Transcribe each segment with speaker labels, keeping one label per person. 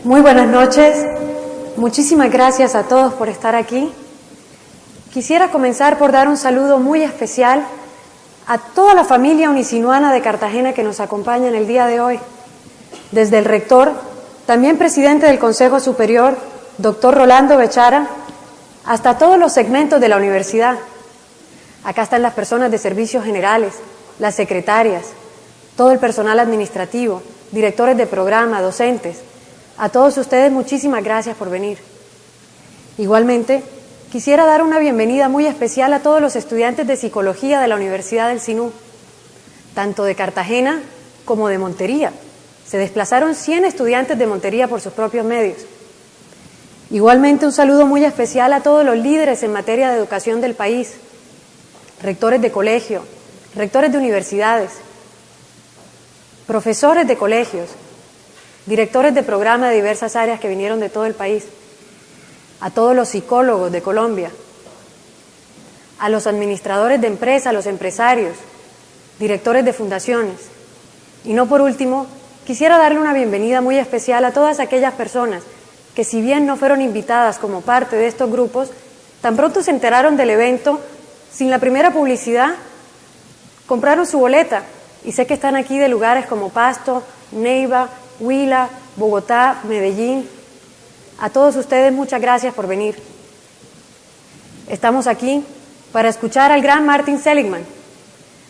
Speaker 1: Muy buenas noches, muchísimas gracias a todos por estar aquí. Quisiera comenzar por dar un saludo muy especial a toda la familia unisinuana de Cartagena que nos acompaña en el día de hoy. Desde el rector, también presidente del Consejo Superior, doctor Rolando Bechara, hasta todos los segmentos de la universidad. Acá están las personas de servicios generales, las secretarias, todo el personal administrativo, directores de programa, docentes. A todos ustedes muchísimas gracias por venir. Igualmente, quisiera dar una bienvenida muy especial a todos los estudiantes de Psicología de la Universidad del Sinú, tanto de Cartagena como de Montería. Se desplazaron 100 estudiantes de Montería por sus propios medios. Igualmente, un saludo muy especial a todos los líderes en materia de educación del país, rectores de colegio, rectores de universidades, profesores de colegios, directores de programa de diversas áreas que vinieron de todo el país, a todos los psicólogos de Colombia, a los administradores de empresas, a los empresarios, directores de fundaciones. Y no por último, quisiera darle una bienvenida muy especial a todas aquellas personas que, si bien no fueron invitadas como parte de estos grupos, tan pronto se enteraron del evento, sin la primera publicidad, compraron su boleta. Y sé que están aquí de lugares como Pasto, Neiva, Huila, Bogotá, Medellín. A todos ustedes muchas gracias por venir. Estamos aquí para escuchar al gran Martin Seligman,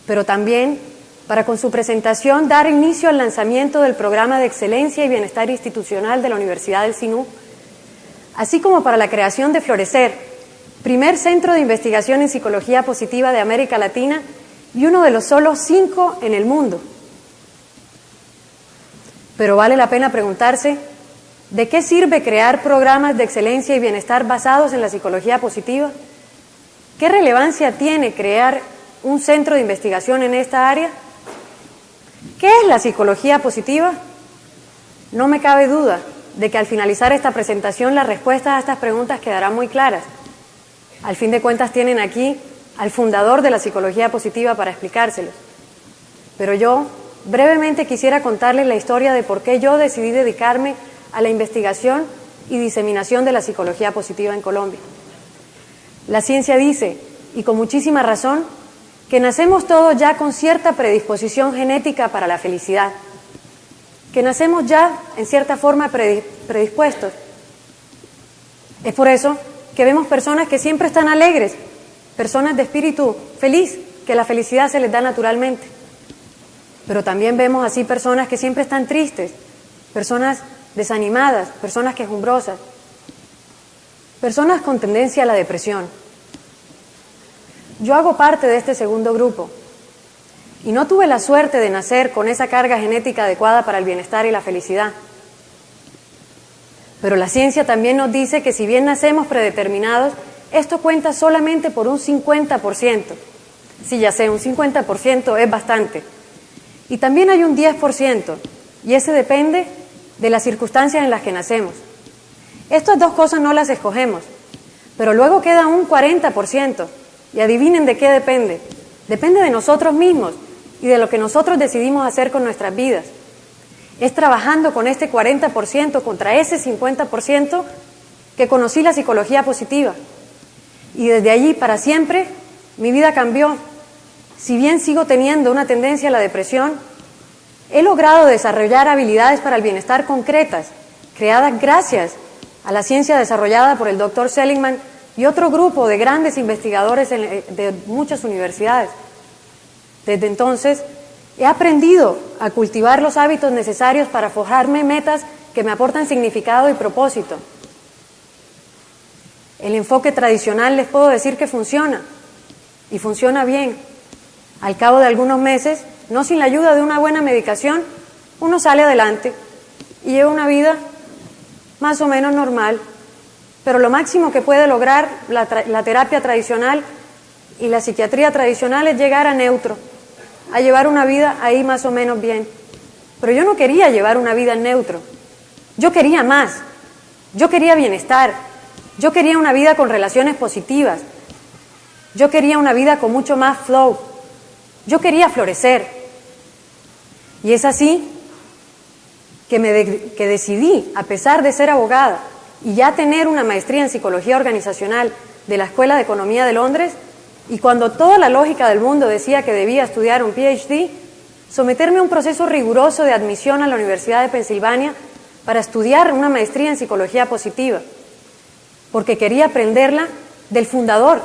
Speaker 1: pero también para, con su presentación, dar inicio al lanzamiento del Programa de Excelencia y Bienestar Institucional de la Universidad del Sinú, así como para la creación de Florecer, primer centro de investigación en psicología positiva de América Latina y uno de los solo 5 en el mundo. Pero vale la pena preguntarse, ¿de qué sirve crear programas de excelencia y bienestar basados en la psicología positiva? ¿Qué relevancia tiene crear un centro de investigación en esta área? ¿Qué es la psicología positiva? No me cabe duda de que al finalizar esta presentación las respuestas a estas preguntas quedarán muy claras. Al fin de cuentas tienen aquí al fundador de la psicología positiva para explicárselos. Pero yo brevemente quisiera contarles la historia de por qué yo decidí dedicarme a la investigación y diseminación de la psicología positiva en Colombia. La ciencia dice, y con muchísima razón, que nacemos todos ya con cierta predisposición genética para la felicidad, que nacemos ya en cierta forma predispuestos. Es por eso que vemos personas que siempre están alegres, personas de espíritu feliz, que la felicidad se les da naturalmente. Pero también vemos así personas que siempre están tristes, personas desanimadas, personas quejumbrosas, personas con tendencia a la depresión. Yo hago parte de este segundo grupo y no tuve la suerte de nacer con esa carga genética adecuada para el bienestar y la felicidad. Pero la ciencia también nos dice que si bien nacemos predeterminados, esto cuenta solamente por un 50%. Sí, ya sé, un 50% es bastante. Y también hay un 10%, y ese depende de las circunstancias en las que nacemos. Estas dos cosas no las escogemos, pero luego queda un 40%, y adivinen de qué depende. Depende de nosotros mismos y de lo que nosotros decidimos hacer con nuestras vidas. Es trabajando con este 40% contra ese 50% que conocí la psicología positiva. Y desde allí para siempre mi vida cambió. Si bien sigo teniendo una tendencia a la depresión, he logrado desarrollar habilidades para el bienestar concretas, creadas gracias a la ciencia desarrollada por el Dr. Seligman y otro grupo de grandes investigadores de muchas universidades. Desde entonces, he aprendido a cultivar los hábitos necesarios para forjarme metas que me aportan significado y propósito. El enfoque tradicional les puedo decir que funciona, y funciona bien. Al cabo de algunos meses, no sin la ayuda de una buena medicación, uno sale adelante y lleva una vida más o menos normal. Pero lo máximo que puede lograr la terapia tradicional y la psiquiatría tradicional es llegar a neutro, a llevar una vida ahí más o menos bien. Pero yo no quería llevar una vida en neutro. Yo quería más. Yo quería bienestar. Yo quería una vida con relaciones positivas. Yo quería una vida con mucho más flow. Yo quería florecer. Y es así que decidí, a pesar de ser abogada y ya tener una maestría en psicología organizacional de la Escuela de Economía de Londres, y cuando toda la lógica del mundo decía que debía estudiar un PhD, someterme a un proceso riguroso de admisión a la Universidad de Pensilvania para estudiar una maestría en psicología positiva, porque quería aprenderla del fundador.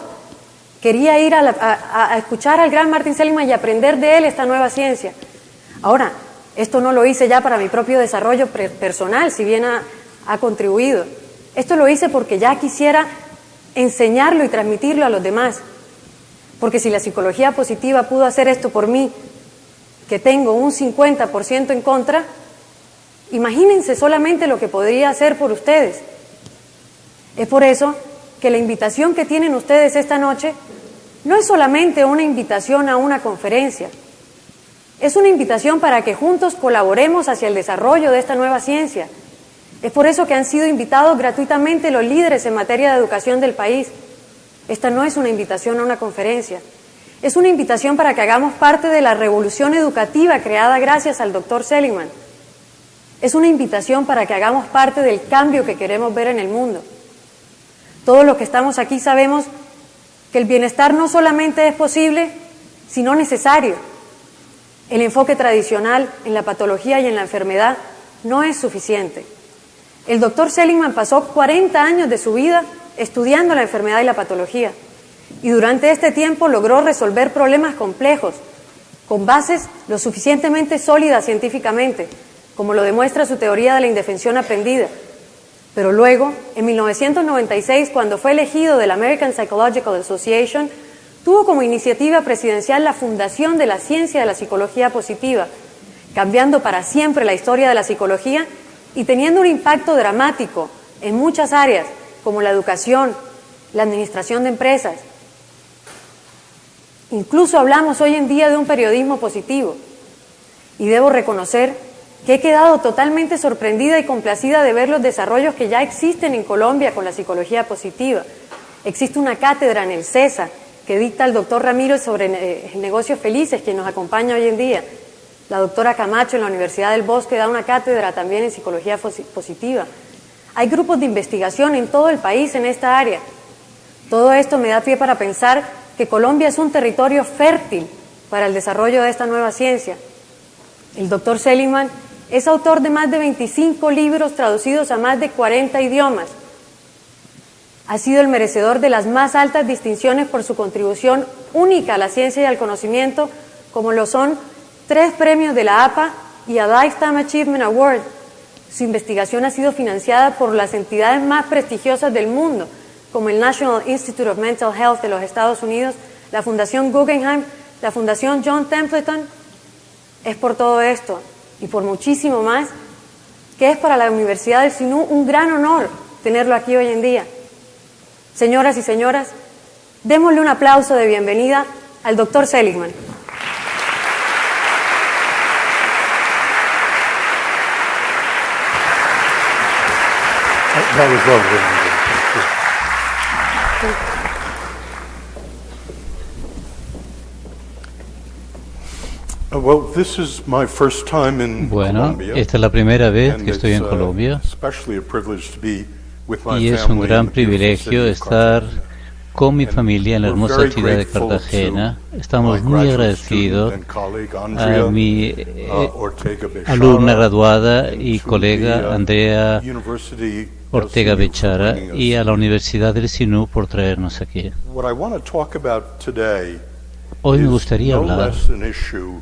Speaker 1: Quería ir a escuchar al gran Martin Seligman y aprender de él esta nueva ciencia. Ahora, esto no lo hice ya para mi propio desarrollo personal, si bien ha contribuido. Esto lo hice porque ya quisiera enseñarlo y transmitirlo a los demás. Porque si la psicología positiva pudo hacer esto por mí, que tengo un 50% en contra, imagínense solamente lo que podría hacer por ustedes. Es por eso que la invitación que tienen ustedes esta noche no es solamente una invitación a una conferencia, es una invitación para que juntos colaboremos hacia el desarrollo de esta nueva ciencia. Es por eso que han sido invitados gratuitamente los líderes en materia de educación del país. Esta no es una invitación a una conferencia, es una invitación para que hagamos parte de la revolución educativa creada gracias al Dr. Seligman. Es una invitación para que hagamos parte del cambio que queremos ver en el mundo. Todos los que estamos aquí sabemos que el bienestar no solamente es posible, sino necesario. El enfoque tradicional en la patología y en la enfermedad no es suficiente. El Dr. Seligman pasó 40 años de su vida estudiando la enfermedad y la patología, y durante este tiempo logró resolver problemas complejos, con bases lo suficientemente sólidas científicamente, como lo demuestra su teoría de la indefensión aprendida. Pero luego, en 1996, cuando fue elegido de la American Psychological Association, tuvo como iniciativa presidencial la fundación de la ciencia de la psicología positiva, cambiando para siempre la historia de la psicología y teniendo un impacto dramático en muchas áreas, como la educación, la administración de empresas. Incluso hablamos hoy en día de un periodismo positivo, y debo reconocer que he quedado totalmente sorprendida y complacida de ver los desarrollos que ya existen en Colombia con la psicología positiva. Existe una cátedra en el CESA que dicta el doctor Ramiro sobre negocios felices, quien nos acompaña hoy en día. La doctora Camacho en la Universidad del Bosque da una cátedra también en psicología positiva. Hay grupos de investigación en todo el país en esta área. Todo esto me da pie para pensar que Colombia es un territorio fértil para el desarrollo de esta nueva ciencia. El doctor Seligman es autor de más de 25 libros traducidos a más de 40 idiomas. Ha sido el merecedor de las más altas distinciones por su contribución única a la ciencia y al conocimiento, como lo son 3 premios de la APA y a Lifetime Achievement Award. Su investigación ha sido financiada por las entidades más prestigiosas del mundo, como el National Institute of Mental Health de los Estados Unidos, la Fundación Guggenheim, la Fundación John Templeton. Es por todo esto y por muchísimo más que es para la Universidad del Sinú un gran honor tenerlo aquí hoy en día. Señoras y señores, démosle un aplauso de bienvenida al Dr. Seligman.
Speaker 2: That was lovely. Well, this is my first time in Colombia,
Speaker 3: esta es la primera vez que
Speaker 2: and
Speaker 3: estoy en
Speaker 2: it's,
Speaker 3: Colombia
Speaker 2: especially a privilege to be with my
Speaker 3: y es un
Speaker 2: family
Speaker 3: gran
Speaker 2: in the beautiful
Speaker 3: privilegio
Speaker 2: city of
Speaker 3: estar
Speaker 2: Cartagena.
Speaker 3: con mi familia en la
Speaker 2: We're
Speaker 3: hermosa
Speaker 2: very
Speaker 3: ciudad de
Speaker 2: grateful
Speaker 3: Cartagena.
Speaker 2: to
Speaker 3: Estamos
Speaker 2: my
Speaker 3: muy
Speaker 2: graduate
Speaker 3: agradecidos
Speaker 2: student and colleague,
Speaker 3: a
Speaker 2: Andrea,
Speaker 3: mi
Speaker 2: Ortega Bechara,
Speaker 3: alumna graduada y
Speaker 2: and to
Speaker 3: colega
Speaker 2: the,
Speaker 3: Andrea
Speaker 2: University
Speaker 3: Ortega
Speaker 2: LCU for
Speaker 3: Bechara
Speaker 2: bringing us.
Speaker 3: y a la Universidad del Sinú por traernos aquí.
Speaker 2: What I want to talk about today
Speaker 3: Hoy me
Speaker 2: is
Speaker 3: gustaría
Speaker 2: no
Speaker 3: hablar
Speaker 2: less an issue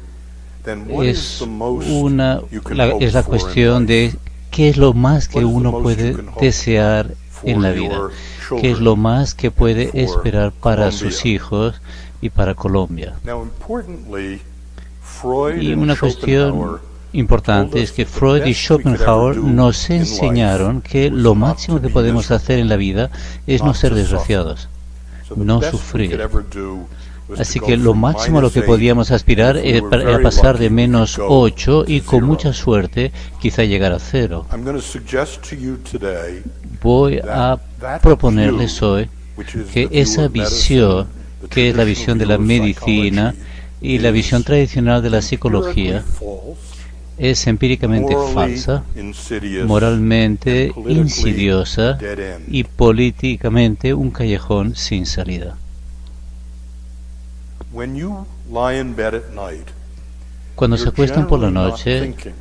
Speaker 2: than what is
Speaker 3: es
Speaker 2: the most you can hope
Speaker 3: es la
Speaker 2: for in
Speaker 3: cuestión
Speaker 2: life.
Speaker 3: de qué es lo más que
Speaker 2: What is the
Speaker 3: uno
Speaker 2: most
Speaker 3: puede
Speaker 2: you can hope
Speaker 3: desear
Speaker 2: for
Speaker 3: en la
Speaker 2: your
Speaker 3: vida,
Speaker 2: children
Speaker 3: qué es lo más que puede
Speaker 2: and for
Speaker 3: esperar para
Speaker 2: Colombia.
Speaker 3: sus hijos y para Colombia.
Speaker 2: Now, importantly, Freud
Speaker 3: Y
Speaker 2: and
Speaker 3: una
Speaker 2: Schopenhauer
Speaker 3: cuestión importante
Speaker 2: told
Speaker 3: es
Speaker 2: us
Speaker 3: que
Speaker 2: that the
Speaker 3: Freud y
Speaker 2: best we could ever
Speaker 3: Schopenhauer
Speaker 2: do
Speaker 3: nos
Speaker 2: in
Speaker 3: enseñaron
Speaker 2: life
Speaker 3: que
Speaker 2: was
Speaker 3: lo
Speaker 2: not
Speaker 3: máximo
Speaker 2: to
Speaker 3: que
Speaker 2: be
Speaker 3: podemos
Speaker 2: miserable,
Speaker 3: hacer en la vida es no
Speaker 2: not
Speaker 3: ser
Speaker 2: to suffer.
Speaker 3: desgraciados,
Speaker 2: So the
Speaker 3: no
Speaker 2: best we
Speaker 3: sufrir.
Speaker 2: could ever do was
Speaker 3: Así
Speaker 2: to
Speaker 3: que
Speaker 2: go
Speaker 3: lo
Speaker 2: from
Speaker 3: máximo a lo que
Speaker 2: -8,
Speaker 3: podíamos aspirar
Speaker 2: and if we were
Speaker 3: era
Speaker 2: very
Speaker 3: pasar
Speaker 2: lucky,
Speaker 3: de
Speaker 2: we could
Speaker 3: menos
Speaker 2: go
Speaker 3: 8 y
Speaker 2: to
Speaker 3: con
Speaker 2: 0.
Speaker 3: mucha suerte quizá llegar a 0.
Speaker 2: I'm going to suggest to you today
Speaker 3: Voy a
Speaker 2: that
Speaker 3: proponerles
Speaker 2: view,
Speaker 3: hoy
Speaker 2: which is
Speaker 3: que
Speaker 2: the view
Speaker 3: esa
Speaker 2: of medicine,
Speaker 3: visión,
Speaker 2: the
Speaker 3: que es la
Speaker 2: traditional
Speaker 3: visión de la
Speaker 2: view of
Speaker 3: medicina
Speaker 2: psychology,
Speaker 3: y la visión
Speaker 2: is
Speaker 3: tradicional de la
Speaker 2: empirically
Speaker 3: psicología,
Speaker 2: false
Speaker 3: es empíricamente
Speaker 2: morally
Speaker 3: falsa,
Speaker 2: insidious,
Speaker 3: moralmente
Speaker 2: and politically
Speaker 3: insidiosa
Speaker 2: dead end.
Speaker 3: y políticamente un callejón sin salida.
Speaker 2: When you lie in bed at night,
Speaker 3: Cuando se
Speaker 2: you're
Speaker 3: acuestan por la
Speaker 2: generally not
Speaker 3: noche,
Speaker 2: thinking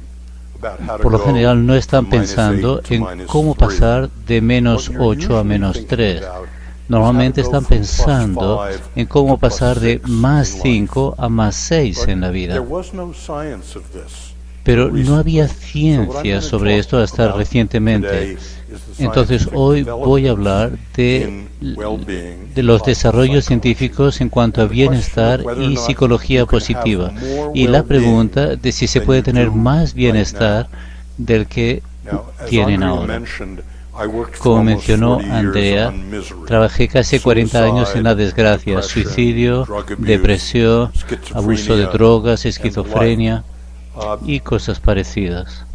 Speaker 2: about how to
Speaker 3: por lo
Speaker 2: go
Speaker 3: general no están
Speaker 2: from -8
Speaker 3: pensando
Speaker 2: to
Speaker 3: en
Speaker 2: -3.
Speaker 3: cómo pasar de menos
Speaker 2: What you're
Speaker 3: 8 a
Speaker 2: usually
Speaker 3: menos
Speaker 2: thinking
Speaker 3: 3.
Speaker 2: about
Speaker 3: Normalmente
Speaker 2: is how to
Speaker 3: están
Speaker 2: go from
Speaker 3: pensando
Speaker 2: +5
Speaker 3: en cómo
Speaker 2: to
Speaker 3: pasar de
Speaker 2: +6
Speaker 3: más
Speaker 2: in life.
Speaker 3: 5 a más 6
Speaker 2: But
Speaker 3: en la
Speaker 2: there
Speaker 3: vida.
Speaker 2: was no science of this
Speaker 3: Pero no había
Speaker 2: recently.
Speaker 3: ciencia sobre esto hasta recientemente. Entonces hoy voy a hablar de los desarrollos científicos en cuanto a bienestar y psicología positiva. Y la pregunta de si se puede tener más bienestar del que tienen ahora. Como mencionó Andrea, trabajé casi 40 años en la desgracia, suicidio, depresión, abuso de drogas, esquizofrenia y cosas parecidas.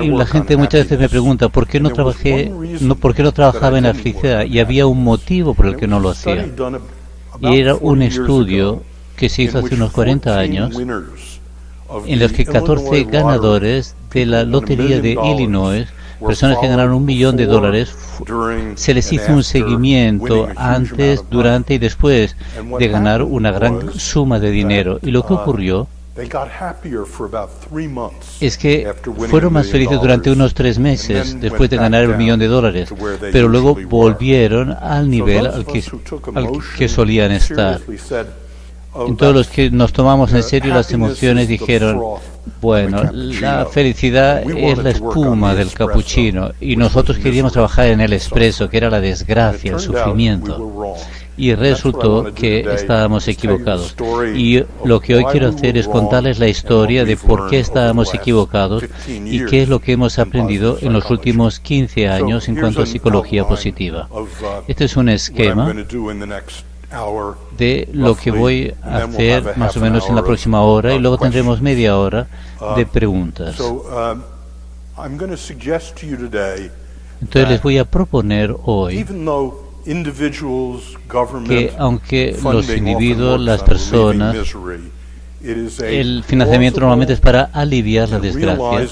Speaker 3: Y la gente muchas veces me pregunta por qué no trabajaba en la felicidad, y había un motivo por el que no lo hacía. Y era un estudio que se hizo hace unos 40 años en los que 14 ganadores de la lotería de Illinois, personas que ganaron $1 millón, se les hizo un seguimiento antes, durante y después de ganar una gran suma de dinero. Y lo que ocurrió es que fueron más felices durante unos 3 meses después de ganar $1 millón, pero luego volvieron al nivel al que solían estar. Entonces los que nos tomamos en serio las emociones dijeron, bueno, la felicidad es la espuma del capuchino y nosotros queríamos trabajar en el espresso, que era la desgracia, el sufrimiento. Y resultó que estábamos equivocados. Y lo que hoy quiero hacer es contarles la historia de por qué estábamos equivocados y qué es lo que hemos aprendido en los últimos 15 años en cuanto a psicología positiva. Este es un esquema de lo que voy a hacer más o menos en la próxima hora, y luego tendremos media hora de preguntas. Entonces les voy a proponer hoy que aunque los individuos, las personas, el financiamiento normalmente es para aliviar la desgracia,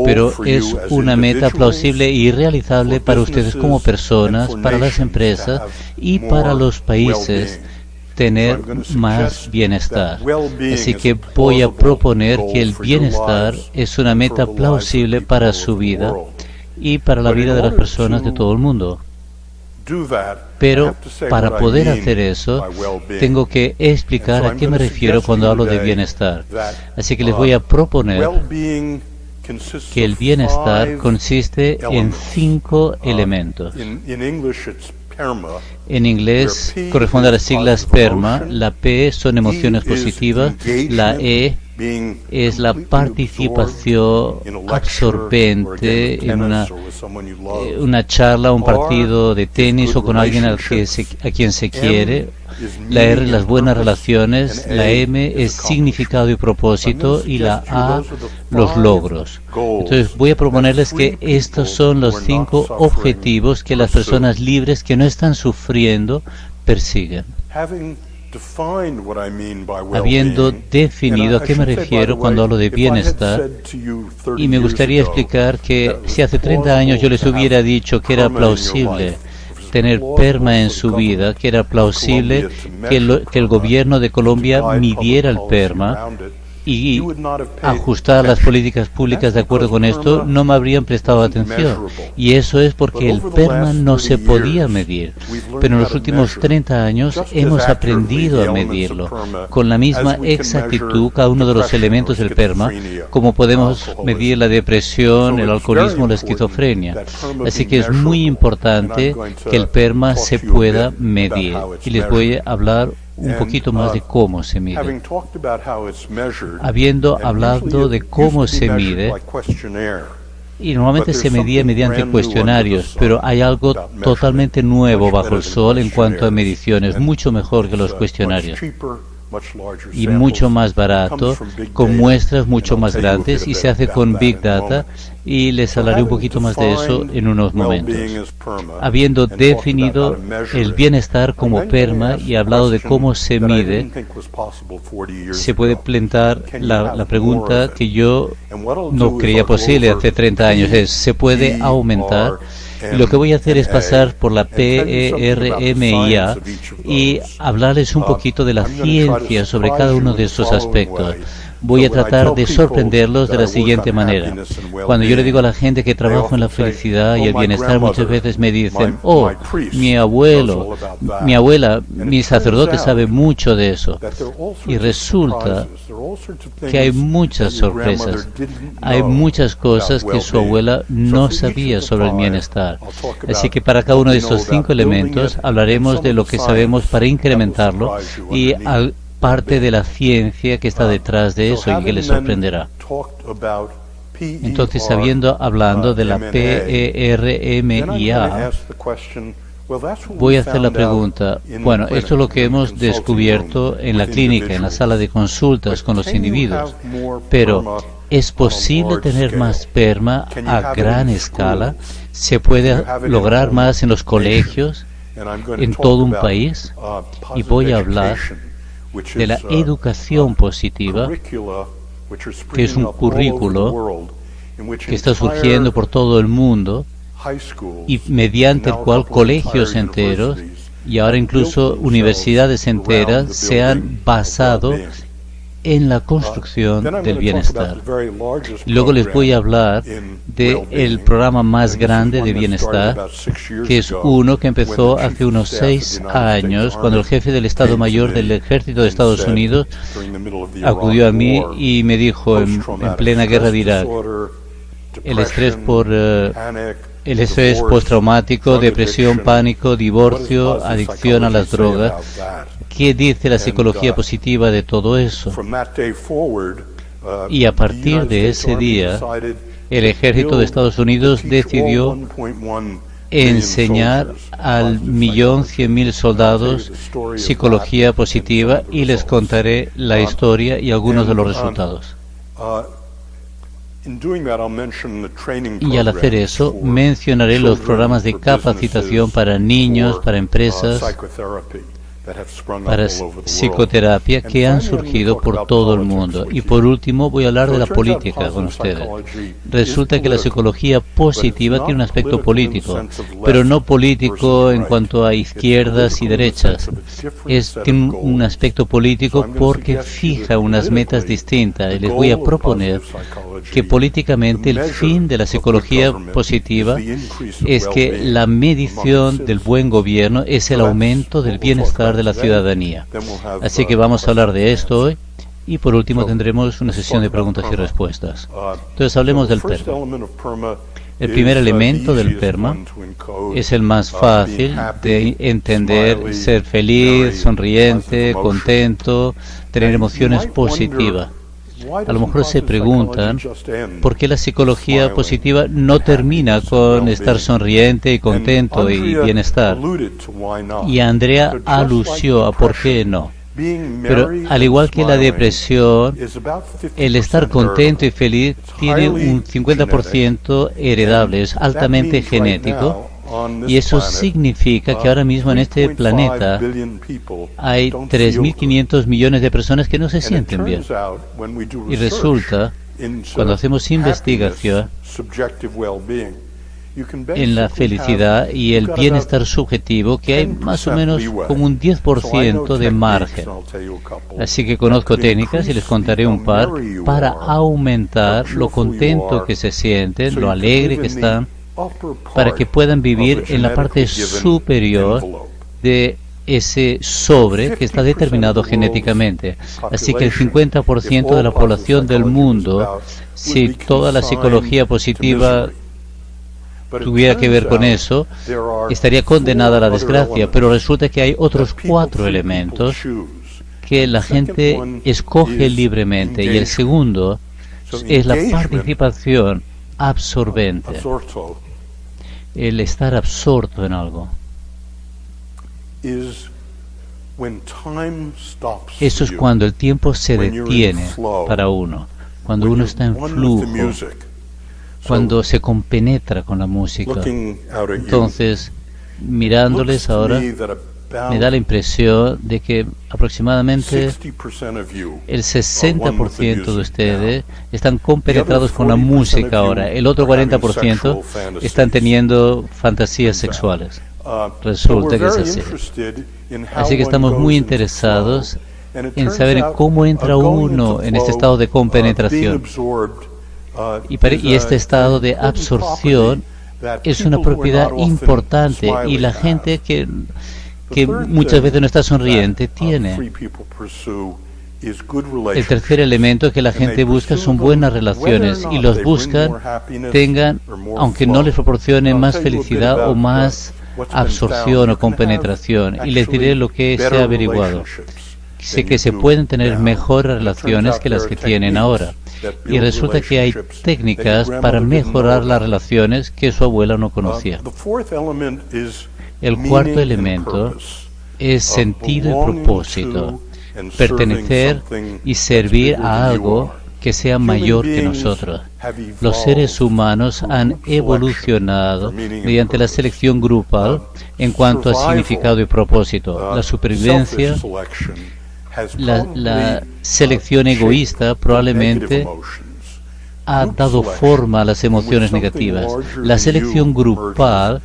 Speaker 3: pero es una meta plausible y realizable para ustedes como personas, para las empresas y para los países tener más bienestar. Así que voy a proponer que el bienestar es una meta plausible para su vida y para la vida de las personas de todo el mundo. Pero para poder hacer eso, tengo que explicar a qué me refiero cuando hablo de bienestar. Así que les voy a proponer que el bienestar consiste en 5 elementos. En inglés corresponde a las siglas PERMA. La P son emociones positivas, la E es la participación absorbente en una charla, un partido de tenis o con alguien a quien se quiere. La R, las buenas relaciones. La M es significado y propósito. Y la A, los logros. Entonces voy a proponerles que estos son los 5 objetivos que las personas libres que no están sufriendo persiguen. Habiendo definido a qué me refiero cuando hablo de bienestar, y me gustaría explicar que si hace 30 años yo les hubiera dicho que era plausible tener PERMA en su vida, que era plausible que el gobierno de Colombia midiera el PERMA y ajustar las políticas públicas de acuerdo con esto, no me habrían prestado atención. Y eso es porque el PERMA no se podía medir. Pero en los últimos 30 años hemos aprendido a medirlo con la misma exactitud, cada uno de los elementos del PERMA, como podemos medir la depresión, el alcoholismo, la esquizofrenia. Así que es muy importante que el PERMA se pueda medir. Y les voy a hablar un poquito más de cómo se mide. Habiendo hablado de cómo se mide, y normalmente se medía mediante cuestionarios, pero hay algo totalmente nuevo bajo el sol en cuanto a mediciones, mucho mejor que los cuestionarios. y mucho más barato, con muestras mucho más grandes, y se hace con Big Data, y les hablaré un poquito más de eso en unos momentos. Habiendo definido el bienestar como PERMA y hablado de cómo se mide, se puede plantear la pregunta que yo no creía posible hace 30 años, es, ¿se puede aumentar? Y lo que voy a hacer es pasar por la PERMIA y hablarles un poquito de la ciencia sobre cada uno de estos aspectos. Voy a tratar de sorprenderlos de la siguiente manera. Cuando yo le digo a la gente que trabajo en la felicidad y el bienestar, muchas veces me dicen, oh, mi abuelo, mi abuela, mi sacerdote sabe mucho de eso. Y resulta que hay muchas sorpresas. Hay muchas cosas que su abuela no sabía sobre el bienestar. Así que para cada uno de estos 5 elementos hablaremos de lo que sabemos para incrementarlo y parte de la ciencia que está detrás de eso y que les sorprenderá. Entonces, hablando de la PERMIA, voy a hacer la pregunta, bueno, esto es lo que hemos descubierto en la clínica, en la sala de consultas con los individuos, pero ¿es posible tener más PERMA a gran escala? ¿Se puede lograr más en los colegios, en todo un país? Y voy a hablar de la educación positiva, que es un currículo que está surgiendo por todo el mundo y mediante el cual colegios enteros y ahora incluso universidades enteras se han basado en la construcción del bienestar. Luego les voy a hablar del programa más grande de bienestar, que es uno que empezó hace unos 6 años, cuando el jefe del Estado Mayor del Ejército de Estados Unidos acudió a mí y me dijo en plena guerra de Irak, el estrés postraumático, depresión, pánico, divorcio, adicción a las drogas. ¿Qué dice la psicología positiva de todo eso? Y a partir de ese día, el ejército de Estados Unidos decidió enseñar al 1.100.000 soldados psicología positiva, y les contaré la historia y algunos de los resultados. Y al hacer eso, mencionaré los programas de capacitación para niños, para empresas, para psicoterapia que han surgido por todo el mundo. Y por último voy a hablar de la política con ustedes. Resulta que la psicología positiva tiene un aspecto político, pero no político en cuanto a izquierdas y derechas. Tiene un aspecto político porque fija unas metas distintas. Y les voy a proponer que políticamente el fin de la psicología positiva es que la medición del buen gobierno es el aumento del bienestar de la ciudadanía. Así que vamos a hablar de esto hoy, y por último tendremos una sesión de preguntas y respuestas. Entonces hablemos del PERMA. El primer elemento del PERMA es el más fácil de entender: ser feliz, sonriente, contento, tener emociones positivas. A lo mejor se preguntan por qué la psicología positiva no termina con estar sonriente y contento y bienestar. Y Andrea alusió a por qué no. Pero al igual que la depresión, el estar contento y feliz tiene un 50% heredable, es altamente genético. Y eso significa que ahora mismo en este planeta hay 3.500 millones de personas que no se sienten bien. Y resulta, cuando hacemos investigación en la felicidad y el bienestar subjetivo, que hay más o menos como un 10% de margen. Así que conozco técnicas, y les contaré un par, para aumentar lo contento que se sienten, lo alegre que están, para que puedan vivir en la parte superior de ese sobre que está determinado genéticamente. Así que el 50% de la población del mundo, si toda la psicología positiva tuviera que ver con eso, estaría condenada a la desgracia. Pero resulta que hay otros 4 elementos que la gente escoge libremente, y el segundo es la participación absorbente, el estar absorto en algo.
Speaker 2: When time stops
Speaker 3: Eso es
Speaker 2: for you,
Speaker 3: cuando el tiempo se
Speaker 2: when you're in
Speaker 3: detiene
Speaker 2: flow,
Speaker 3: para uno, cuando
Speaker 2: when
Speaker 3: uno
Speaker 2: you're
Speaker 3: está en
Speaker 2: one with the
Speaker 3: flujo,
Speaker 2: music.
Speaker 3: cuando
Speaker 2: So,
Speaker 3: se compenetra con la música.
Speaker 2: looking out at you,
Speaker 3: Entonces,
Speaker 2: looks
Speaker 3: mirándoles
Speaker 2: to
Speaker 3: ahora,
Speaker 2: me that
Speaker 3: me da la impresión de que aproximadamente
Speaker 2: 60% of you
Speaker 3: el
Speaker 2: are one with the
Speaker 3: 60% de
Speaker 2: music
Speaker 3: ustedes
Speaker 2: now.
Speaker 3: están compenetrados con la
Speaker 2: 40%
Speaker 3: música
Speaker 2: of
Speaker 3: ahora.
Speaker 2: you
Speaker 3: El otro
Speaker 2: are having
Speaker 3: 40%
Speaker 2: sexual
Speaker 3: están
Speaker 2: fantasies.
Speaker 3: teniendo fantasías sexuales.
Speaker 2: So
Speaker 3: Resulta
Speaker 2: we're
Speaker 3: que es
Speaker 2: very
Speaker 3: así.
Speaker 2: interested in how
Speaker 3: Así que
Speaker 2: one
Speaker 3: estamos
Speaker 2: goes
Speaker 3: muy
Speaker 2: into
Speaker 3: interesados
Speaker 2: flow. And it
Speaker 3: en
Speaker 2: turns
Speaker 3: saber
Speaker 2: out,
Speaker 3: cómo entra
Speaker 2: going
Speaker 3: uno
Speaker 2: into
Speaker 3: en este
Speaker 2: flow,
Speaker 3: estado de
Speaker 2: being
Speaker 3: compenetración.
Speaker 2: absorbed,
Speaker 3: Y este estado de absorción es una propiedad importante y la gente que muchas veces no está sonriente tiene. El tercer elemento que la gente busca son buenas relaciones y los buscan tengan, aunque no les proporcionen más felicidad o más absorción o compenetración. Y les diré lo que se ha averiguado. Sé que se pueden tener mejores relaciones que las que tienen ahora. Y resulta que hay técnicas para mejorar las relaciones que su abuela no conocía. El cuarto elemento es sentido y propósito, pertenecer y servir a algo que sea mayor que nosotros. Los seres humanos han evolucionado mediante la selección grupal en cuanto a significado y propósito. La supervivencia, la selección egoísta probablemente ha dado forma a las emociones negativas. La selección grupal,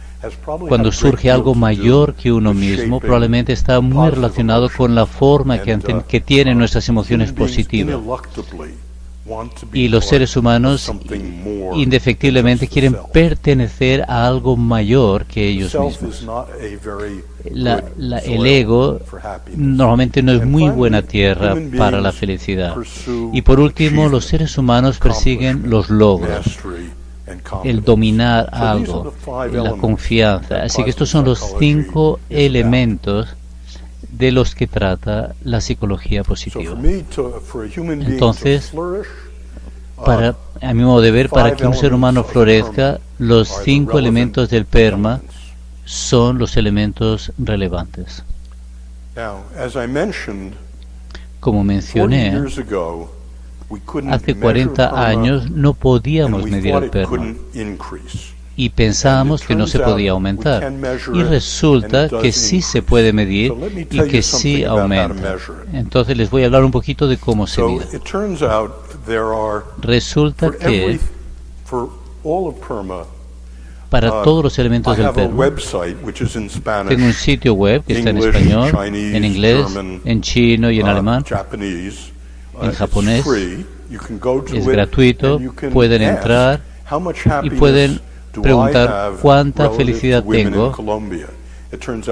Speaker 3: cuando surge algo mayor que uno mismo, probablemente está muy relacionado con la forma que tienen nuestras emociones positivas. Y los seres humanos indefectiblemente quieren pertenecer a algo mayor que ellos mismos. El ego normalmente no es muy buena tierra para la felicidad. Y por último, los seres humanos persiguen los logros, el dominar algo, la confianza. Así que estos son los 5 elementos de los que trata la psicología positiva. Entonces, a mi modo de ver, para que un ser humano florezca, los 5 elementos del PERMA son los elementos relevantes. Como mencioné, hace 40 años no podíamos medir el PERMA y pensábamos que no se podía aumentar. Y resulta que sí se puede medir y que sí aumenta. Entonces les voy a hablar un poquito de cómo se mide. Resulta que para todos los elementos del PERMA tengo un sitio web que está en español, en inglés, en chino y en alemán, en japonés. Es gratuito, pueden entrar y pueden preguntar cuánta felicidad tengo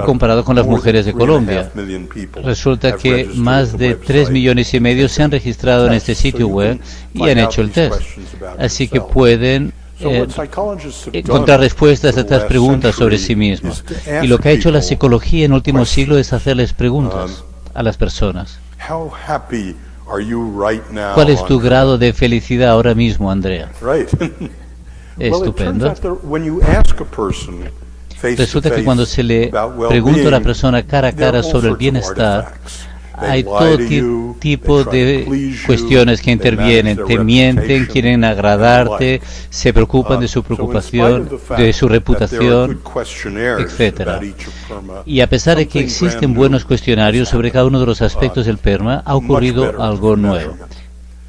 Speaker 3: comparado con las mujeres de Colombia. Resulta que más de 3,5 millones se han registrado en este sitio web y han hecho el test. Así que pueden encontrar respuestas a estas preguntas sobre sí mismos. Y lo que ha hecho la psicología en el último siglo es hacerles preguntas a las personas. ¿Cuál es tu grado de felicidad ahora mismo, Andrea? Estupendo. Resulta que cuando se le pregunta a la persona cara a cara sobre el bienestar, hay todo tipo de cuestiones que intervienen. Te mienten, quieren agradarte, se preocupan de su preocupación, de su reputación, etc. Y a pesar de que existen buenos cuestionarios sobre cada uno de los aspectos del PERMA, ha ocurrido algo nuevo,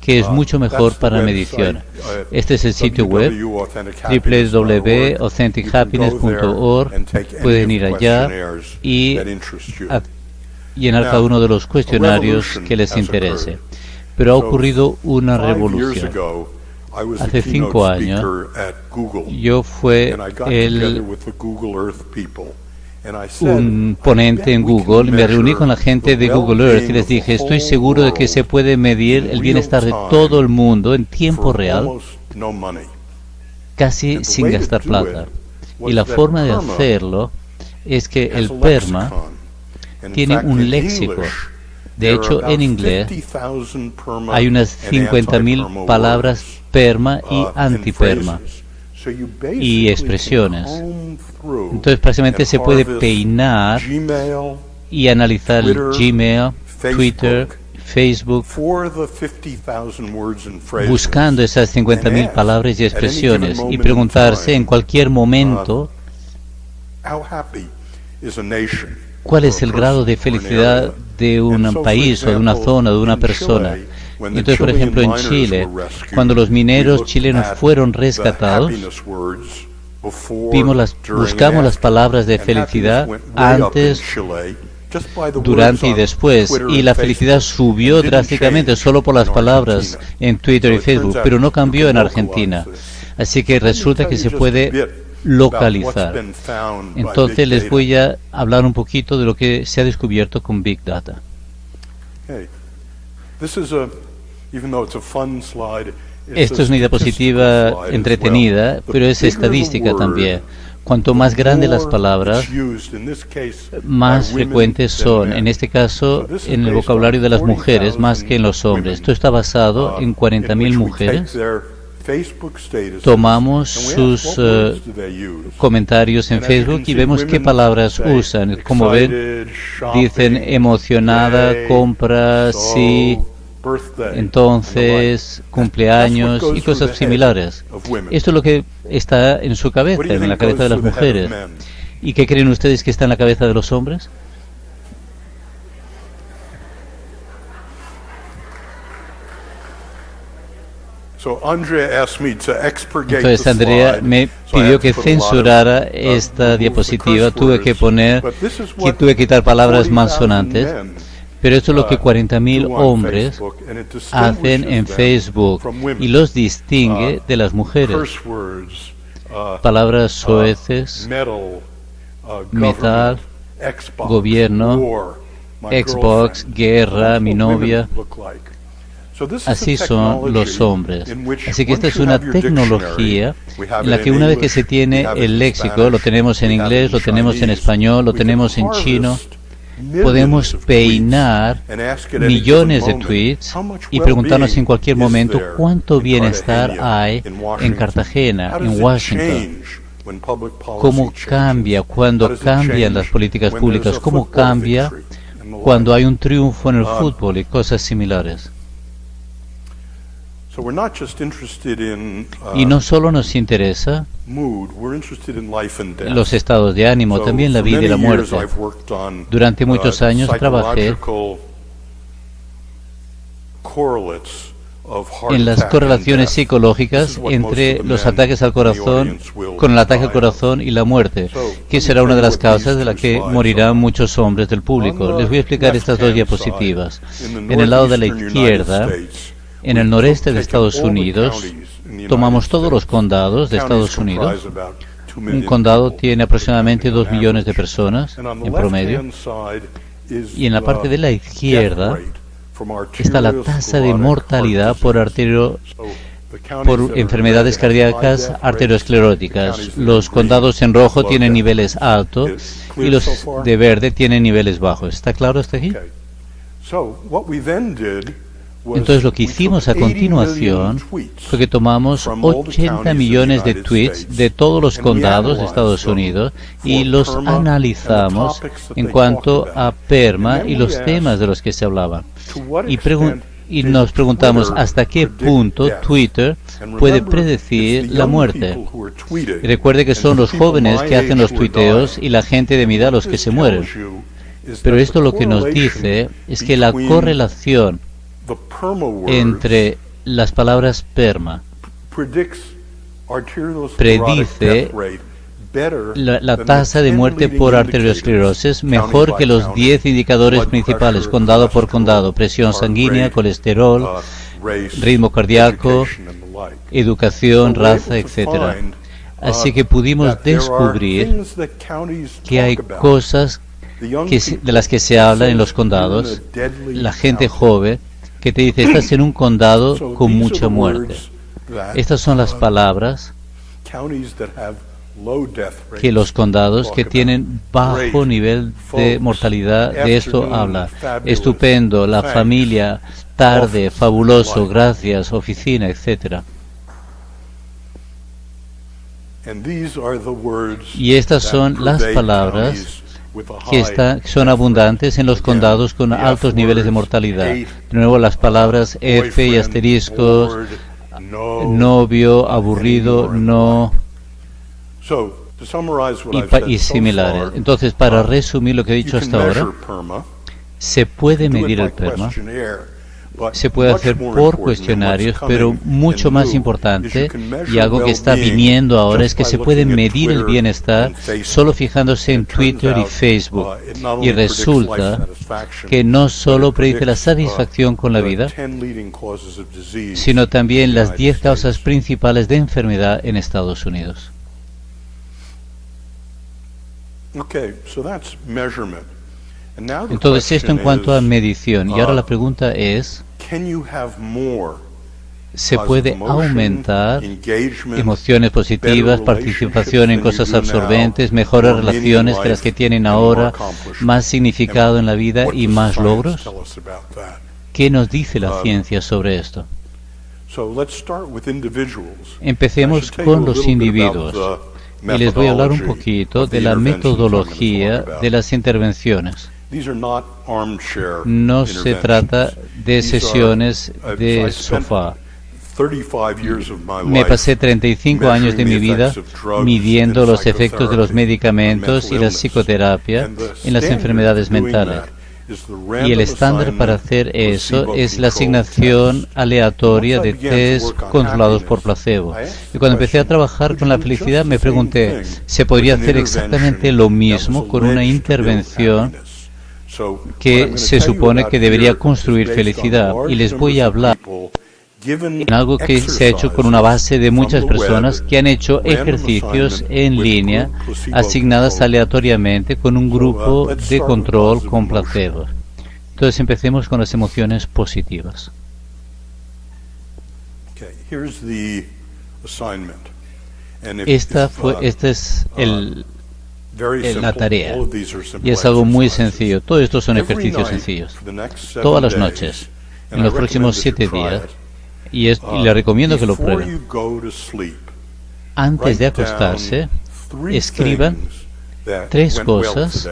Speaker 3: que es mucho mejor para la medición. Este es el sitio web, www.AuthenticHappiness.org. Pueden ir allá y llenar cada uno de los cuestionarios que les interese. Pero ha ocurrido una revolución. Hace 5 años yo fui un ponente en Google, me reuní con la gente de Google Earth y les dije, estoy seguro de que se puede medir el bienestar de todo el mundo en tiempo real, casi sin gastar plata. Y la forma de hacerlo es que el PERMA tiene un léxico. De hecho, en inglés hay unas 50,000 palabras PERMA y anti-PERMA y expresiones. Entonces, prácticamente se puede peinar y analizar el Gmail, Twitter, Facebook, buscando esas 50.000 palabras y expresiones y preguntarse en cualquier momento cuál es el grado de felicidad de un país o de una zona, de una persona. Entonces, por ejemplo, en Chile, cuando los mineros chilenos fueron rescatados, buscamos las palabras de felicidad antes, durante y después, y la felicidad subió drásticamente solo por las palabras en Twitter y Facebook, pero no cambió en Argentina. Así que resulta que se puede localizar. Entonces les voy a hablar un poquito de lo que se ha descubierto con Big Data. Esto es una diapositiva entretenida, pero es estadística también. Cuanto más grandes las palabras, más frecuentes son, en este caso, en el vocabulario de las mujeres, más que en los hombres. Esto está basado en 40.000 mujeres. Tomamos sus comentarios en Facebook y vemos qué palabras usan. Como ven, dicen emocionada, compra, sí, entonces, cumpleaños y cosas similares. Esto es lo que está en su cabeza, en la cabeza de las mujeres. ¿Y qué creen ustedes que está en la cabeza de los hombres? Entonces Andrea me pidió que censurara esta diapositiva. Tuve que quitar palabras malsonantes. Pero esto es lo que 40.000 hombres hacen en Facebook y los distingue de las mujeres. Palabras soeces, metal, gobierno, Xbox, guerra, mi novia. Así son los hombres. Así que esta es una tecnología en la que una vez que se tiene el léxico, lo tenemos en inglés, lo tenemos en español, lo tenemos en chino, podemos peinar millones de tweets y preguntarnos en cualquier momento cuánto bienestar hay en Cartagena, en Washington, cómo cambia cuando cambian las políticas públicas, cómo cambia cuando hay un triunfo en el fútbol y cosas similares. Y no solo nos interesa los estados de ánimo, también la vida y la muerte. Durante muchos años trabajé en las correlaciones psicológicas entre los ataques al corazón, con el ataque al corazón y la muerte, que será una de las causas de la que morirán muchos hombres del público. Les voy a explicar estas dos diapositivas. En el lado de la izquierda, en el noreste de Estados Unidos, tomamos todos los condados de Estados Unidos. Un condado tiene aproximadamente 2 millones de personas en promedio. Y en la parte de la izquierda está la tasa de mortalidad por enfermedades cardíacas arterioscleróticas. Los condados en rojo tienen niveles altos y los de verde tienen niveles bajos. ¿Está claro hasta aquí? Entonces lo que hicimos a continuación fue que tomamos 80 millones de tweets de todos los condados de Estados Unidos y los analizamos en cuanto a PERMA y los temas de los que se hablaban. Y nos preguntamos hasta qué punto Twitter puede predecir la muerte. Y recuerde que son los jóvenes que hacen los tuiteos y la gente de mi edad los que se mueren. Pero esto lo que nos dice es que la correlación entre las palabras PERMA predice la tasa de muerte por arteriosclerosis mejor que los 10 indicadores principales, condado por condado: presión sanguínea, colesterol, ritmo cardíaco, educación, raza, etc. Así que pudimos descubrir que hay cosas de las que se habla en los condados. La gente joven que te dice: estás en un condado con mucha muerte. Estas son las palabras que los condados que tienen bajo nivel de mortalidad, de esto habla. Estupendo, la familia, tarde, fabuloso, gracias, oficina, etc. Y estas son las palabras que son abundantes en los condados con altos niveles de mortalidad. De nuevo las palabras F y asteriscos, novio, aburrido, no y similares. Entonces, para resumir lo que he dicho hasta ahora, se puede medir el PERMA, se puede hacer por cuestionarios, pero mucho más importante, y algo que está viniendo ahora, es que se puede medir el bienestar solo fijándose en Twitter y Facebook. Y resulta que no solo predice la satisfacción con la vida, sino también las 10 causas principales de enfermedad en Estados Unidos. Entonces, esto en cuanto a medición. Y ahora la pregunta es, ¿se puede aumentar emociones positivas, participación en cosas absorbentes, mejores relaciones que las que tienen ahora, más significado en la vida y más logros? ¿Qué nos dice la ciencia sobre esto? Empecemos con los individuos. Y les voy a hablar un poquito de la metodología de las intervenciones. No se trata de sesiones de sofá. Me pasé 35 años de mi vida midiendo los efectos de los medicamentos y la psicoterapia en las enfermedades mentales. Y el estándar para hacer eso es la asignación aleatoria de test controlados por placebo. Y cuando empecé a trabajar con la felicidad me pregunté, ¿se podría hacer exactamente lo mismo con una intervención que se supone que debería construir felicidad? Y les voy a hablar en algo que se ha hecho con una base de muchas personas que han hecho ejercicios en línea asignadas aleatoriamente con un grupo de control con placebo. Entonces empecemos con las emociones positivas. Esta es la tarea y es algo muy sencillo. Todo esto son ejercicios sencillos. Todas las noches, en los próximos 7 días, y le recomiendo que lo prueben. Antes de acostarse, escriban 3 cosas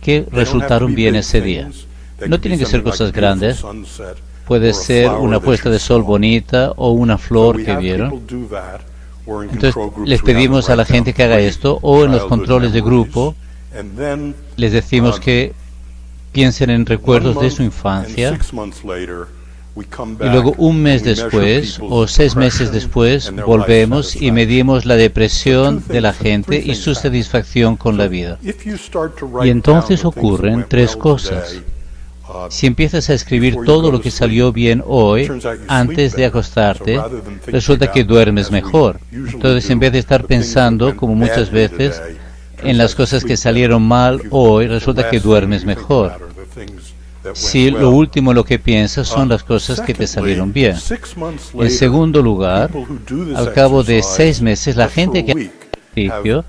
Speaker 3: que resultaron bien ese día. No tienen que ser cosas grandes. Puede ser una puesta de sol bonita o una flor que vieron. Entonces, les pedimos a la gente que haga esto, o en los controles de grupo, les decimos que piensen en recuerdos de su infancia. Y luego 1 mes después o 6 meses después volvemos y medimos la depresión de la gente y su satisfacción con la vida. Y entonces ocurren 3 cosas. Si empiezas a escribir todo lo que salió bien hoy antes de acostarte, resulta que duermes mejor. Entonces, en vez de estar pensando, como muchas veces, en las cosas que salieron mal hoy, resulta que duermes mejor. Si lo último lo que piensas son las cosas que te salieron bien. En segundo lugar, al cabo de 6 meses, la gente que hace ejercicio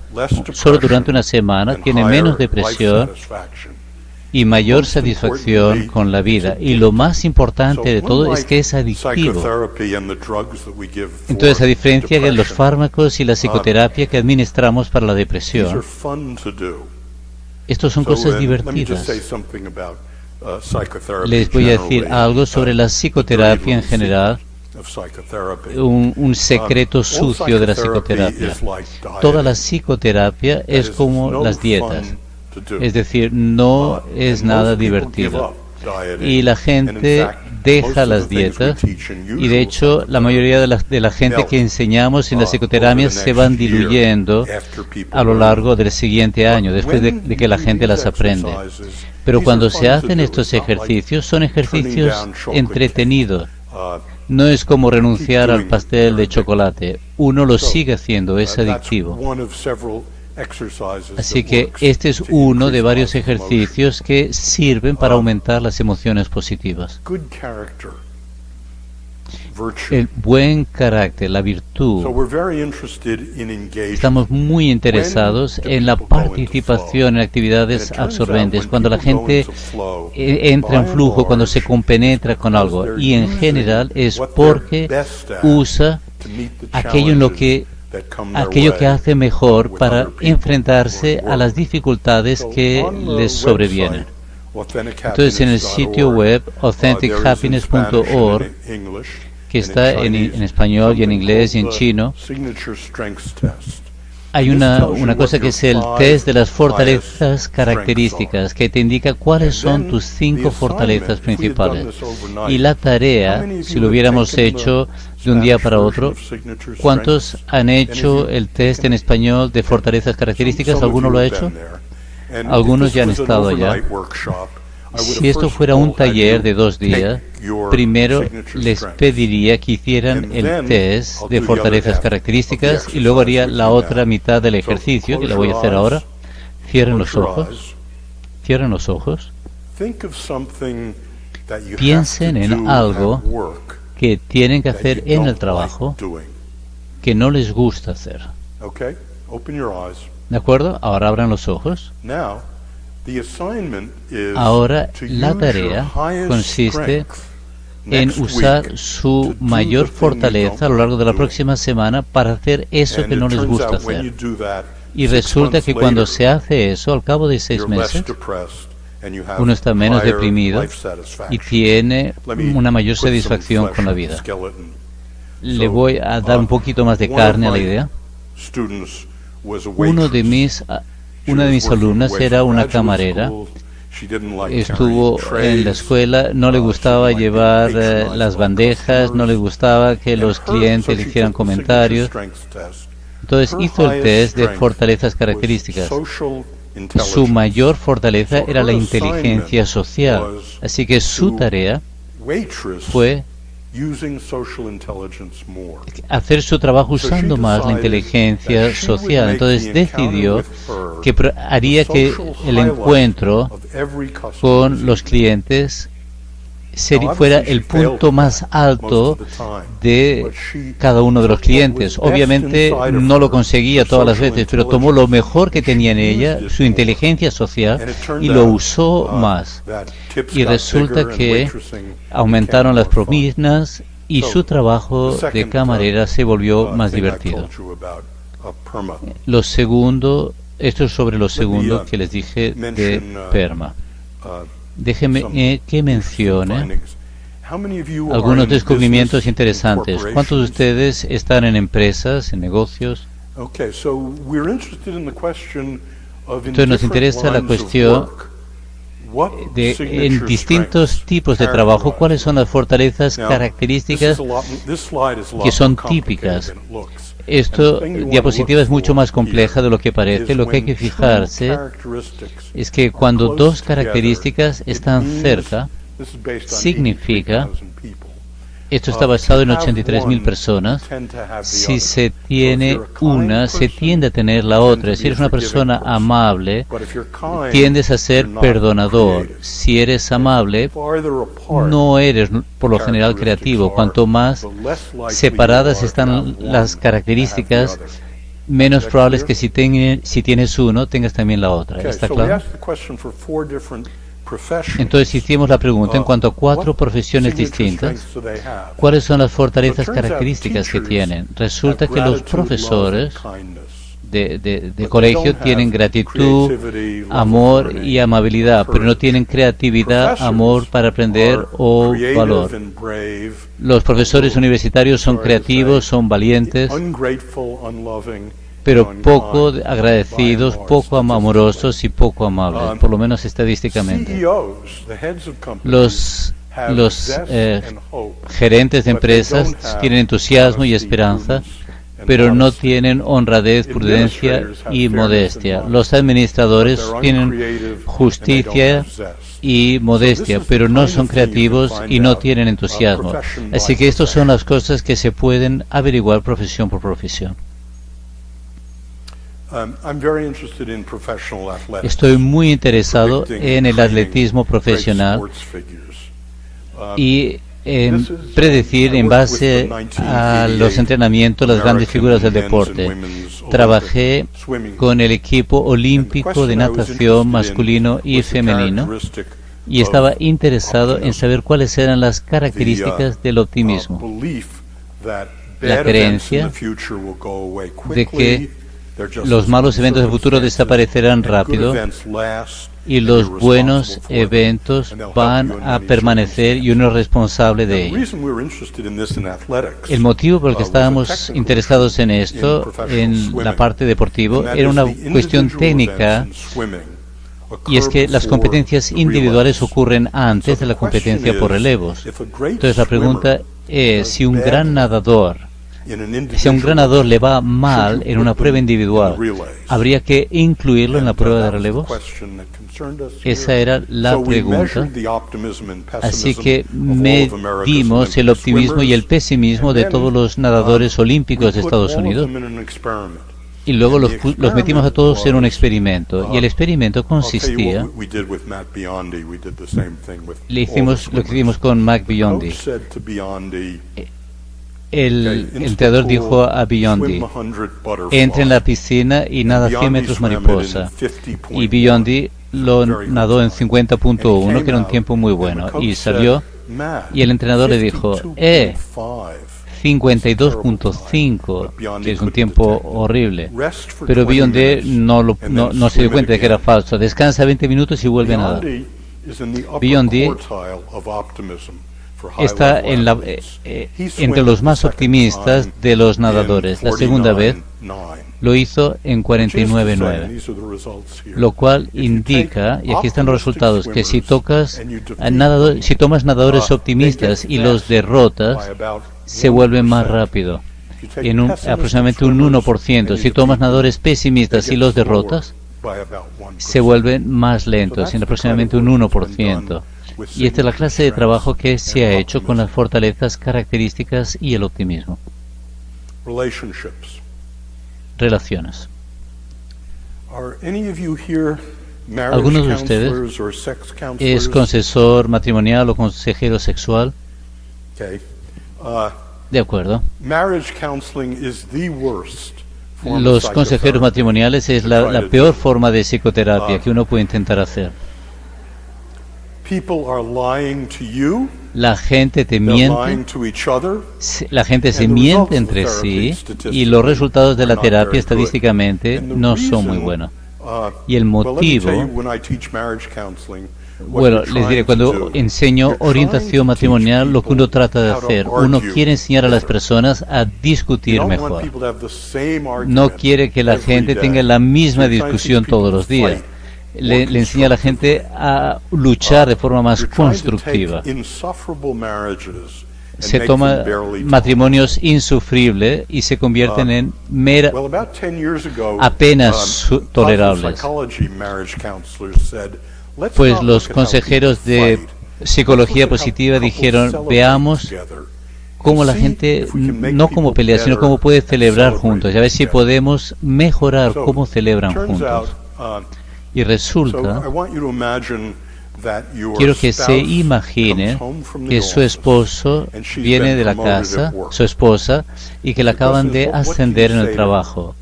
Speaker 3: solo durante una semana tiene menos depresión y mayor satisfacción con la vida. Y lo más importante de todo es que es adictivo. Entonces, a diferencia de los fármacos y la psicoterapia que administramos para la depresión, estos son cosas divertidas. Les voy a decir algo sobre la psicoterapia en general, un secreto sucio de la psicoterapia. Toda la psicoterapia es como las dietas, es decir, no es nada divertido. Y la gente deja las dietas, y de hecho la mayoría de la gente que enseñamos en la psicoterapia se van diluyendo a lo largo del siguiente año, después de que la gente las aprende. Pero cuando se hacen estos ejercicios, son ejercicios entretenidos. No es como renunciar al pastel de chocolate. Uno lo sigue haciendo, es adictivo. Así que este es uno de varios ejercicios que sirven para aumentar las emociones positivas. El buen carácter, la virtud. Estamos muy interesados en la participación en actividades absorbentes, cuando la gente entra en flujo, cuando se compenetra con algo, y en general es porque usa aquello en lo que aquello que hace mejor para enfrentarse a las dificultades que les sobrevienen. Entonces, en el sitio web AuthenticHappiness.org, que está en español y en inglés y en chino, hay una cosa que es el test de las fortalezas características, que te indica cuáles son tus 5 fortalezas principales. Y la tarea, si lo hubiéramos hecho de un día para otro, ¿cuántos han hecho el test en español de fortalezas características? ¿Alguno lo ha hecho? Algunos ya han estado allá. Si esto fuera un taller de 2 días, primero les pediría que hicieran el test de fortalezas características y luego haría la otra mitad del ejercicio, que lo voy a hacer ahora. Cierren los ojos. Cierren los ojos. Piensen en algo que tienen que hacer en el trabajo que no les gusta hacer. ¿De acuerdo? Ahora abran los ojos. Ahora la tarea consiste en usar su mayor fortaleza a lo largo de la próxima semana para hacer eso que no les gusta hacer. Y resulta que cuando se hace eso, al cabo de 6 meses, uno está menos deprimido y tiene una mayor satisfacción con la vida. Le voy a dar un poquito más de carne a la idea. Una de mis alumnas era una camarera. Estuvo en la escuela, no le gustaba llevar las bandejas, no le gustaba que los clientes le hicieran comentarios. Entonces hizo el test de fortalezas características. Su mayor fortaleza era la inteligencia social. Así que su tarea fue hacer su trabajo usando más la inteligencia social. Entonces decidió que haría que el encuentro con los clientes fuera el punto más alto de cada uno de los clientes. Obviamente no lo conseguía todas las veces, pero tomó lo mejor que tenía en ella, su inteligencia social, y lo usó más. Y resulta que aumentaron las propinas y su trabajo de camarera se volvió más divertido. Lo segundo, esto es sobre lo segundo que les dije de PERMA. Déjenme que mencione algunos descubrimientos interesantes. ¿Cuántos de ustedes están en empresas, en negocios? Entonces nos interesa la cuestión de en distintos tipos de trabajo, cuáles son las fortalezas características que son típicas. Esta diapositiva es mucho más compleja de lo que parece. Lo que hay que fijarse es que cuando 2 características están cerca, significa, esto está basado en 83.000 personas, si se tiene una, se tiende a tener la otra. Si eres una persona amable, tiendes a ser perdonador. Si eres amable, no eres por lo general creativo. Cuanto más separadas están las características, menos probable es que si tienes uno, tengas también la otra. ¿Está claro? Entonces hicimos la pregunta en cuanto a 4 profesiones distintas, ¿cuáles son las fortalezas características que tienen? Resulta que los profesores de colegio tienen gratitud, amor y amabilidad, pero no tienen creatividad, amor para aprender o valor. Los profesores universitarios son creativos, son valientes, pero poco agradecidos, poco amorosos y poco amables, por lo menos estadísticamente. Los gerentes de empresas tienen entusiasmo y esperanza, pero no tienen honradez, prudencia y modestia. Los administradores tienen justicia y modestia, pero no son creativos y no tienen entusiasmo. Así que estas son las cosas que se pueden averiguar profesión por profesión. Estoy muy interesado en el atletismo profesional y en predecir en base a los entrenamientos las grandes figuras del deporte. Trabajé con el equipo olímpico de natación masculino y femenino y estaba interesado en saber cuáles eran las características del optimismo. la creencia de que los malos eventos del futuro desaparecerán rápido y los buenos eventos van a permanecer y uno es responsable de ello. El motivo por el que estábamos interesados en esto, en la parte deportiva, era una cuestión técnica, y es que las competencias individuales ocurren antes de la competencia por relevos. Entonces la pregunta es, si a un gran nadador le va mal en una prueba individual, ¿habría que incluirlo en la prueba de relevos? Esa era la pregunta. Así que medimos el optimismo y el pesimismo de todos los nadadores olímpicos de Estados Unidos. Y luego los metimos a todos en un experimento. Y el experimento consistía... Le hicimos lo que hicimos con Mac Biondi. El entrenador dijo a Biondi, entra en la piscina y nada 100 metros mariposa. Y Biondi lo nadó en 50.1, que era un tiempo muy bueno. Y salió, y el entrenador le dijo, 52.5, que es un tiempo horrible. Pero Biondi no se dio cuenta de que era falso. Descansa 20 minutos y vuelve a nadar. Biondi está entre los más optimistas de los nadadores. La segunda vez lo hizo en 49.9, lo cual indica, y aquí están los resultados, que si tomas nadadores optimistas y los derrotas, se vuelven más rápido, en aproximadamente un 1%. Si tomas nadadores pesimistas y los derrotas, se vuelven más lentos, en aproximadamente un 1%. Y esta es la clase de trabajo que se ha hecho con las fortalezas, características y el optimismo. Relaciones. ¿Alguno de ustedes es consejero matrimonial o consejero sexual? De acuerdo. Los consejeros matrimoniales es la peor forma de psicoterapia que uno puede intentar hacer. La gente te miente, la gente se miente entre sí y los resultados de la terapia estadísticamente no son muy buenos. Y el motivo, bueno, les diré, cuando enseño orientación matrimonial, lo que uno trata de hacer, uno quiere enseñar a las personas a discutir mejor. No quiere que la gente tenga la misma discusión todos los días. Le enseña a la gente a luchar de forma más constructiva. Se toma matrimonios insufribles y se convierten en apenas tolerables. Pues los consejeros de psicología positiva dijeron, veamos cómo la gente, no cómo pelea, sino cómo puede celebrar juntos, y a ver si podemos mejorar cómo celebran juntos. Y resulta, quiero que se imagine que su esposo viene de la casa, su esposa, y que la acaban de ascender en el trabajo.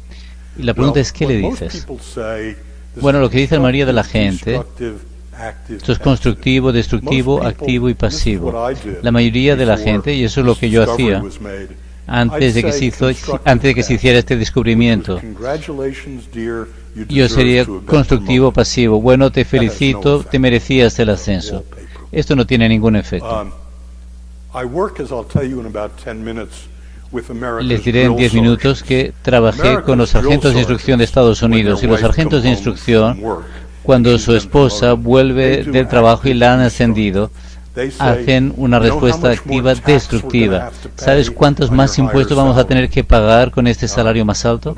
Speaker 3: Y la pregunta es, ¿qué le dices? Bueno, lo que dice la mayoría de la gente, esto es constructivo, destructivo, activo y pasivo. La mayoría de la gente, y eso es lo que yo hacía antes de que se hiciera este descubrimiento, yo sería constructivo, pasivo. Bueno, te felicito, te merecías el ascenso. Esto no tiene ningún efecto. Les diré en 10 minutos que trabajé con los sargentos de instrucción de Estados Unidos, y los sargentos de instrucción, cuando su esposa vuelve del trabajo y la han ascendido, hacen una respuesta activa destructiva. ¿Sabes cuántos más impuestos vamos a tener que pagar con este salario más alto?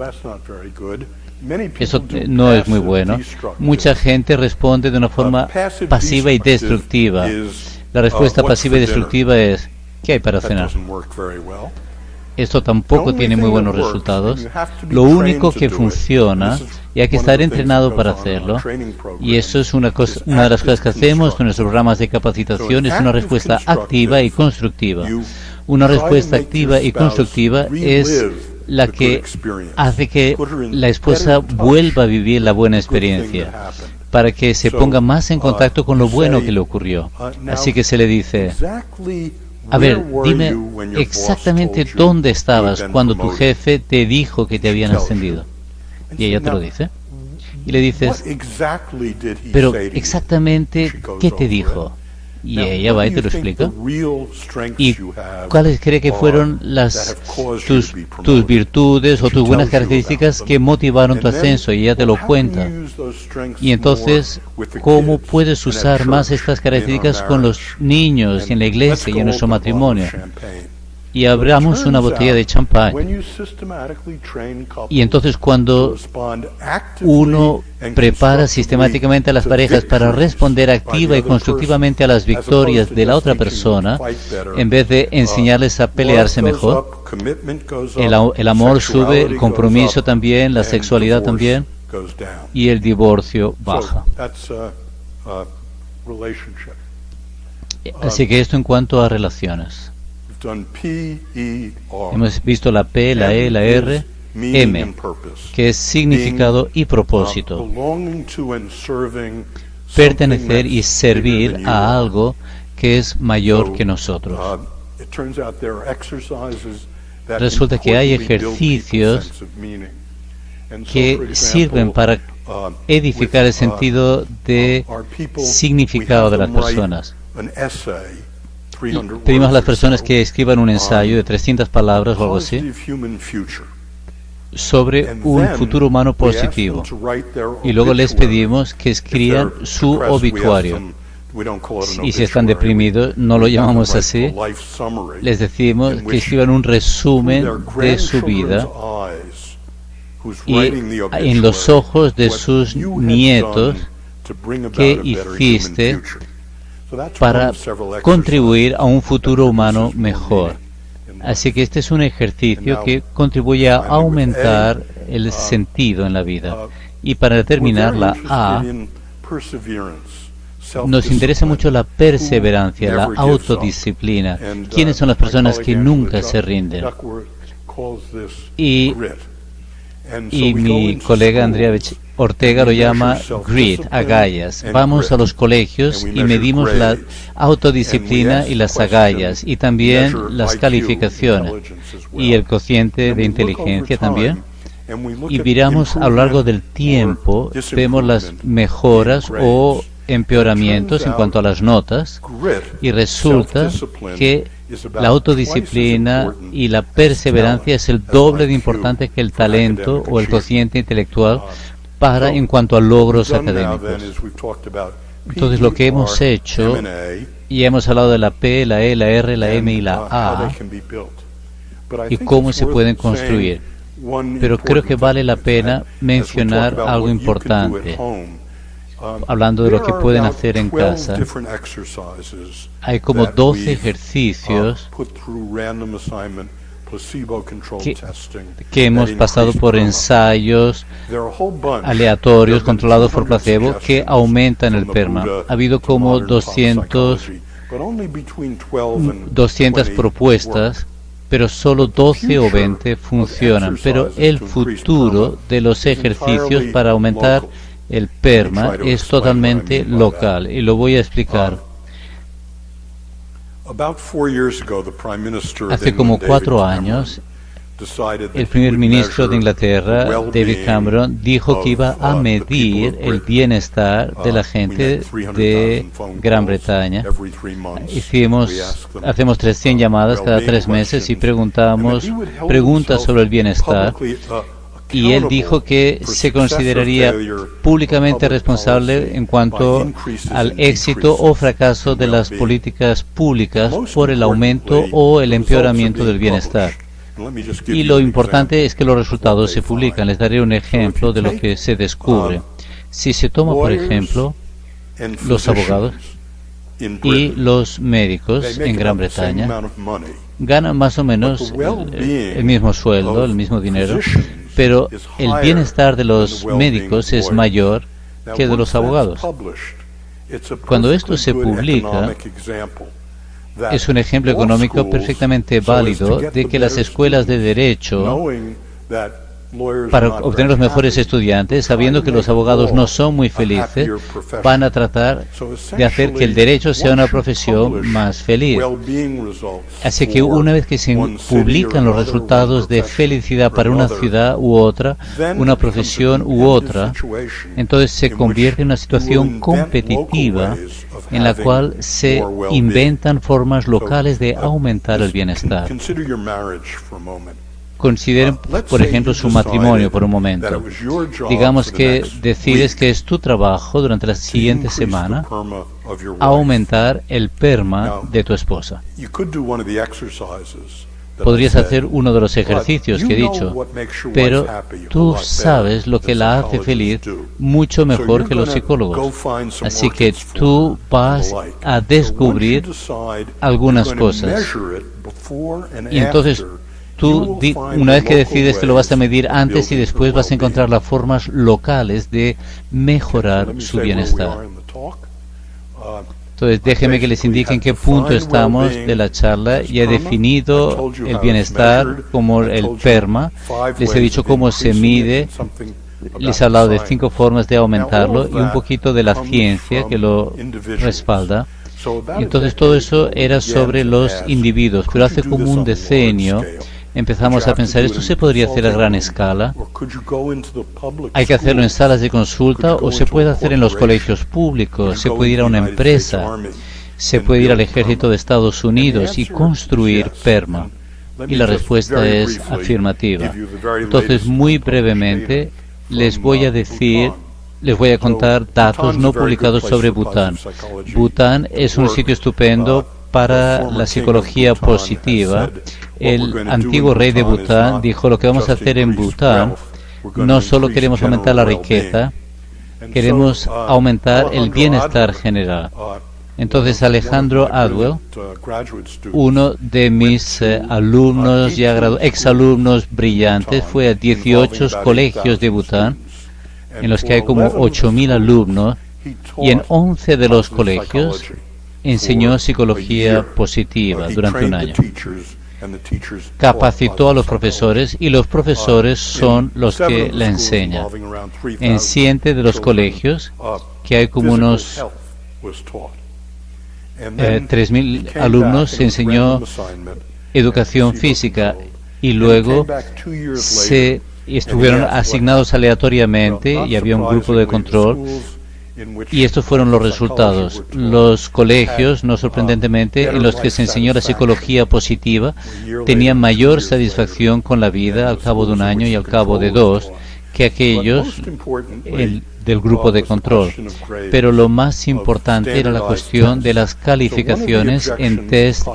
Speaker 3: Eso no es muy bueno. Mucha gente responde de una forma pasiva y destructiva. La respuesta pasiva y destructiva es, ¿qué hay para cenar? Esto tampoco tiene muy buenos resultados. Lo único que funciona, y hay que estar entrenado para hacerlo, y eso es una de las cosas que hacemos en nuestros programas de capacitación, es una respuesta activa y constructiva. Una respuesta activa y constructiva es la que hace que la esposa vuelva a vivir la buena experiencia, para que se ponga más en contacto con lo bueno que le ocurrió. Así que se le dice, A ver,
Speaker 2: Where were
Speaker 3: dime
Speaker 2: you when your boss
Speaker 3: exactamente
Speaker 2: told you
Speaker 3: dónde
Speaker 2: you had
Speaker 3: estabas
Speaker 2: been
Speaker 3: cuando tu
Speaker 2: promoted?
Speaker 3: jefe te dijo que te habían
Speaker 2: Tells you.
Speaker 3: ascendido.
Speaker 2: And
Speaker 3: Y ella
Speaker 2: so
Speaker 3: te lo
Speaker 2: now,
Speaker 3: dice. Y le dices,
Speaker 2: what exactly did he
Speaker 3: pero
Speaker 2: say to you?
Speaker 3: exactamente,
Speaker 2: She goes
Speaker 3: ¿qué te
Speaker 2: over
Speaker 3: dijo?
Speaker 2: it.
Speaker 3: Y
Speaker 2: Now,
Speaker 3: ella
Speaker 2: what
Speaker 3: va
Speaker 2: do
Speaker 3: y te
Speaker 2: you
Speaker 3: lo
Speaker 2: think
Speaker 3: explica.
Speaker 2: the real strengths
Speaker 3: ¿Y
Speaker 2: you have
Speaker 3: cuáles cree que
Speaker 2: are
Speaker 3: fueron
Speaker 2: that have caused you
Speaker 3: tus
Speaker 2: to be promoted?
Speaker 3: virtudes o
Speaker 2: She
Speaker 3: tus buenas
Speaker 2: tells you about
Speaker 3: características
Speaker 2: them.
Speaker 3: que motivaron tu
Speaker 2: And then,
Speaker 3: ascenso? Y ella te
Speaker 2: well,
Speaker 3: lo
Speaker 2: how can
Speaker 3: cuenta.
Speaker 2: you use those strengths
Speaker 3: Y entonces,
Speaker 2: more with the
Speaker 3: ¿cómo
Speaker 2: kids
Speaker 3: puedes
Speaker 2: and at
Speaker 3: usar más
Speaker 2: church
Speaker 3: estas
Speaker 2: and in our
Speaker 3: características con los
Speaker 2: marriage?
Speaker 3: niños, en la
Speaker 2: And
Speaker 3: iglesia
Speaker 2: let's
Speaker 3: y
Speaker 2: go
Speaker 3: en nuestro
Speaker 2: open a bottle of
Speaker 3: matrimonio?
Speaker 2: champagne.
Speaker 3: Y abramos una botella de champán. Y entonces cuando uno prepara sistemáticamente a las parejas para responder activa y constructivamente a las victorias de la otra persona, en vez de enseñarles a pelearse mejor, el amor sube, el compromiso también, la sexualidad también, y el divorcio baja. Así que esto en cuanto a relaciones. Hemos visto la P, la E, la R, M, que es significado y propósito. Pertenecer y servir a algo que es mayor que nosotros. Resulta que hay ejercicios que sirven para edificar el sentido de significado de las personas. Pedimos a las personas que escriban un ensayo de 300 palabras o algo así sobre un futuro humano positivo. Y luego les pedimos que escriban su obituario. Y si están deprimidos, no lo llamamos así, les decimos que escriban un resumen de su vida y en los ojos de sus nietos qué hiciste para contribuir a un futuro humano mejor. Así que este es un ejercicio que contribuye a aumentar el sentido en la vida. Y para terminar, la A, nos interesa mucho la perseverancia, la autodisciplina. ¿Quiénes son las personas que nunca se rinden? Y mi colega Andrea Ortega lo llama grit, agallas. Vamos a los colegios y medimos la autodisciplina y las agallas, y también las calificaciones y el cociente de inteligencia también. Y miramos a lo largo del tiempo, vemos las mejoras o empeoramientos en cuanto a las notas, y resulta que la autodisciplina y la perseverancia es el doble de importante que el talento o el cociente intelectual en cuanto a logros académicos. Entonces lo que hemos hecho, y hemos hablado de la P, la E, la R, la M y la A, y cómo se pueden construir. Pero creo que vale la pena mencionar algo importante. Hablando de lo que pueden hacer en casa, hay como 12 ejercicios que hemos pasado por ensayos aleatorios controlados por placebo que aumentan el PERMA. Ha habido como 200 propuestas, pero solo 12 o 20 funcionan. Pero el futuro de los ejercicios para aumentar el PERMA es totalmente local, y lo voy a explicar. Hace como 4 años, el primer ministro de Inglaterra, David Cameron, dijo que iba a medir el bienestar de la gente de Gran Bretaña. Hacemos 300 llamadas cada 3 meses y preguntamos preguntas sobre el bienestar. Y él dijo que se consideraría públicamente responsable en cuanto al éxito o fracaso de las políticas públicas por el aumento o el empeoramiento del bienestar. Y lo importante es que los resultados se publican. Les daré un ejemplo de lo que se descubre. Si se toma, por ejemplo, los abogados y los médicos en Gran Bretaña, ganan más o menos el mismo sueldo, el mismo dinero, pero el bienestar de los médicos es mayor que de los abogados. Cuando esto se publica, es un ejemplo económico perfectamente válido de que las escuelas de derecho para obtener los mejores estudiantes, sabiendo que los abogados no son muy felices, van a tratar de hacer que el derecho sea una profesión más feliz. Así que una vez que se publican los resultados de felicidad para una ciudad u otra, una profesión u otra, entonces se convierte en una situación competitiva en la cual se inventan formas locales de aumentar el bienestar. Consideren, por ejemplo, su matrimonio por un momento. Digamos que decides que es tu trabajo durante la siguiente semana aumentar el PERMA de tu esposa. Podrías hacer uno de los ejercicios que he dicho, pero tú sabes lo que la hace feliz mucho mejor que los psicólogos. Así que tú vas a descubrir algunas cosas. Y entonces tú, una vez que decides que lo vas a medir antes y después, vas a encontrar las formas locales de mejorar su bienestar. Entonces, déjenme que les indique en qué punto estamos de la charla. Ya he definido el bienestar como el PERMA. Les he dicho cómo se mide. Les he hablado de 5 formas de aumentarlo y un poquito de la ciencia que lo respalda. Entonces, todo eso era sobre los individuos. Pero hace como un decenio empezamos a pensar, ¿esto se podría hacer a gran escala? ¿Hay que hacerlo en salas de consulta o se puede hacer en los colegios públicos? ¿Se puede ir a una empresa? ¿Se puede ir al ejército de Estados Unidos y construir PERMA? Y la respuesta es afirmativa. Entonces, muy brevemente, les voy a contar datos no publicados sobre Bután. Bután es un sitio estupendo para la psicología positiva. El antiguo rey de Bután dijo, lo que vamos a hacer en Bután, no solo queremos aumentar la riqueza, queremos aumentar el bienestar general. Entonces Alejandro Adwell, uno de mis alumnos, exalumnos brillantes, fue a 18 colegios de Bután, en los que hay como 8.000 alumnos, y en 11 de los colegios enseñó psicología positiva durante un año. Capacitó a los profesores y los profesores son los que la enseñan. En 7 de los colegios, que hay como unos 3.000 alumnos, se enseñó educación física y luego se estuvieron asignados aleatoriamente y había un grupo de control. Y estos fueron los resultados. Los colegios, no sorprendentemente, en los que se enseñó la psicología positiva, tenían mayor satisfacción con la vida al cabo de un año y al cabo de 2 que aquellos del grupo de control. Pero lo más importante era la cuestión de las calificaciones en test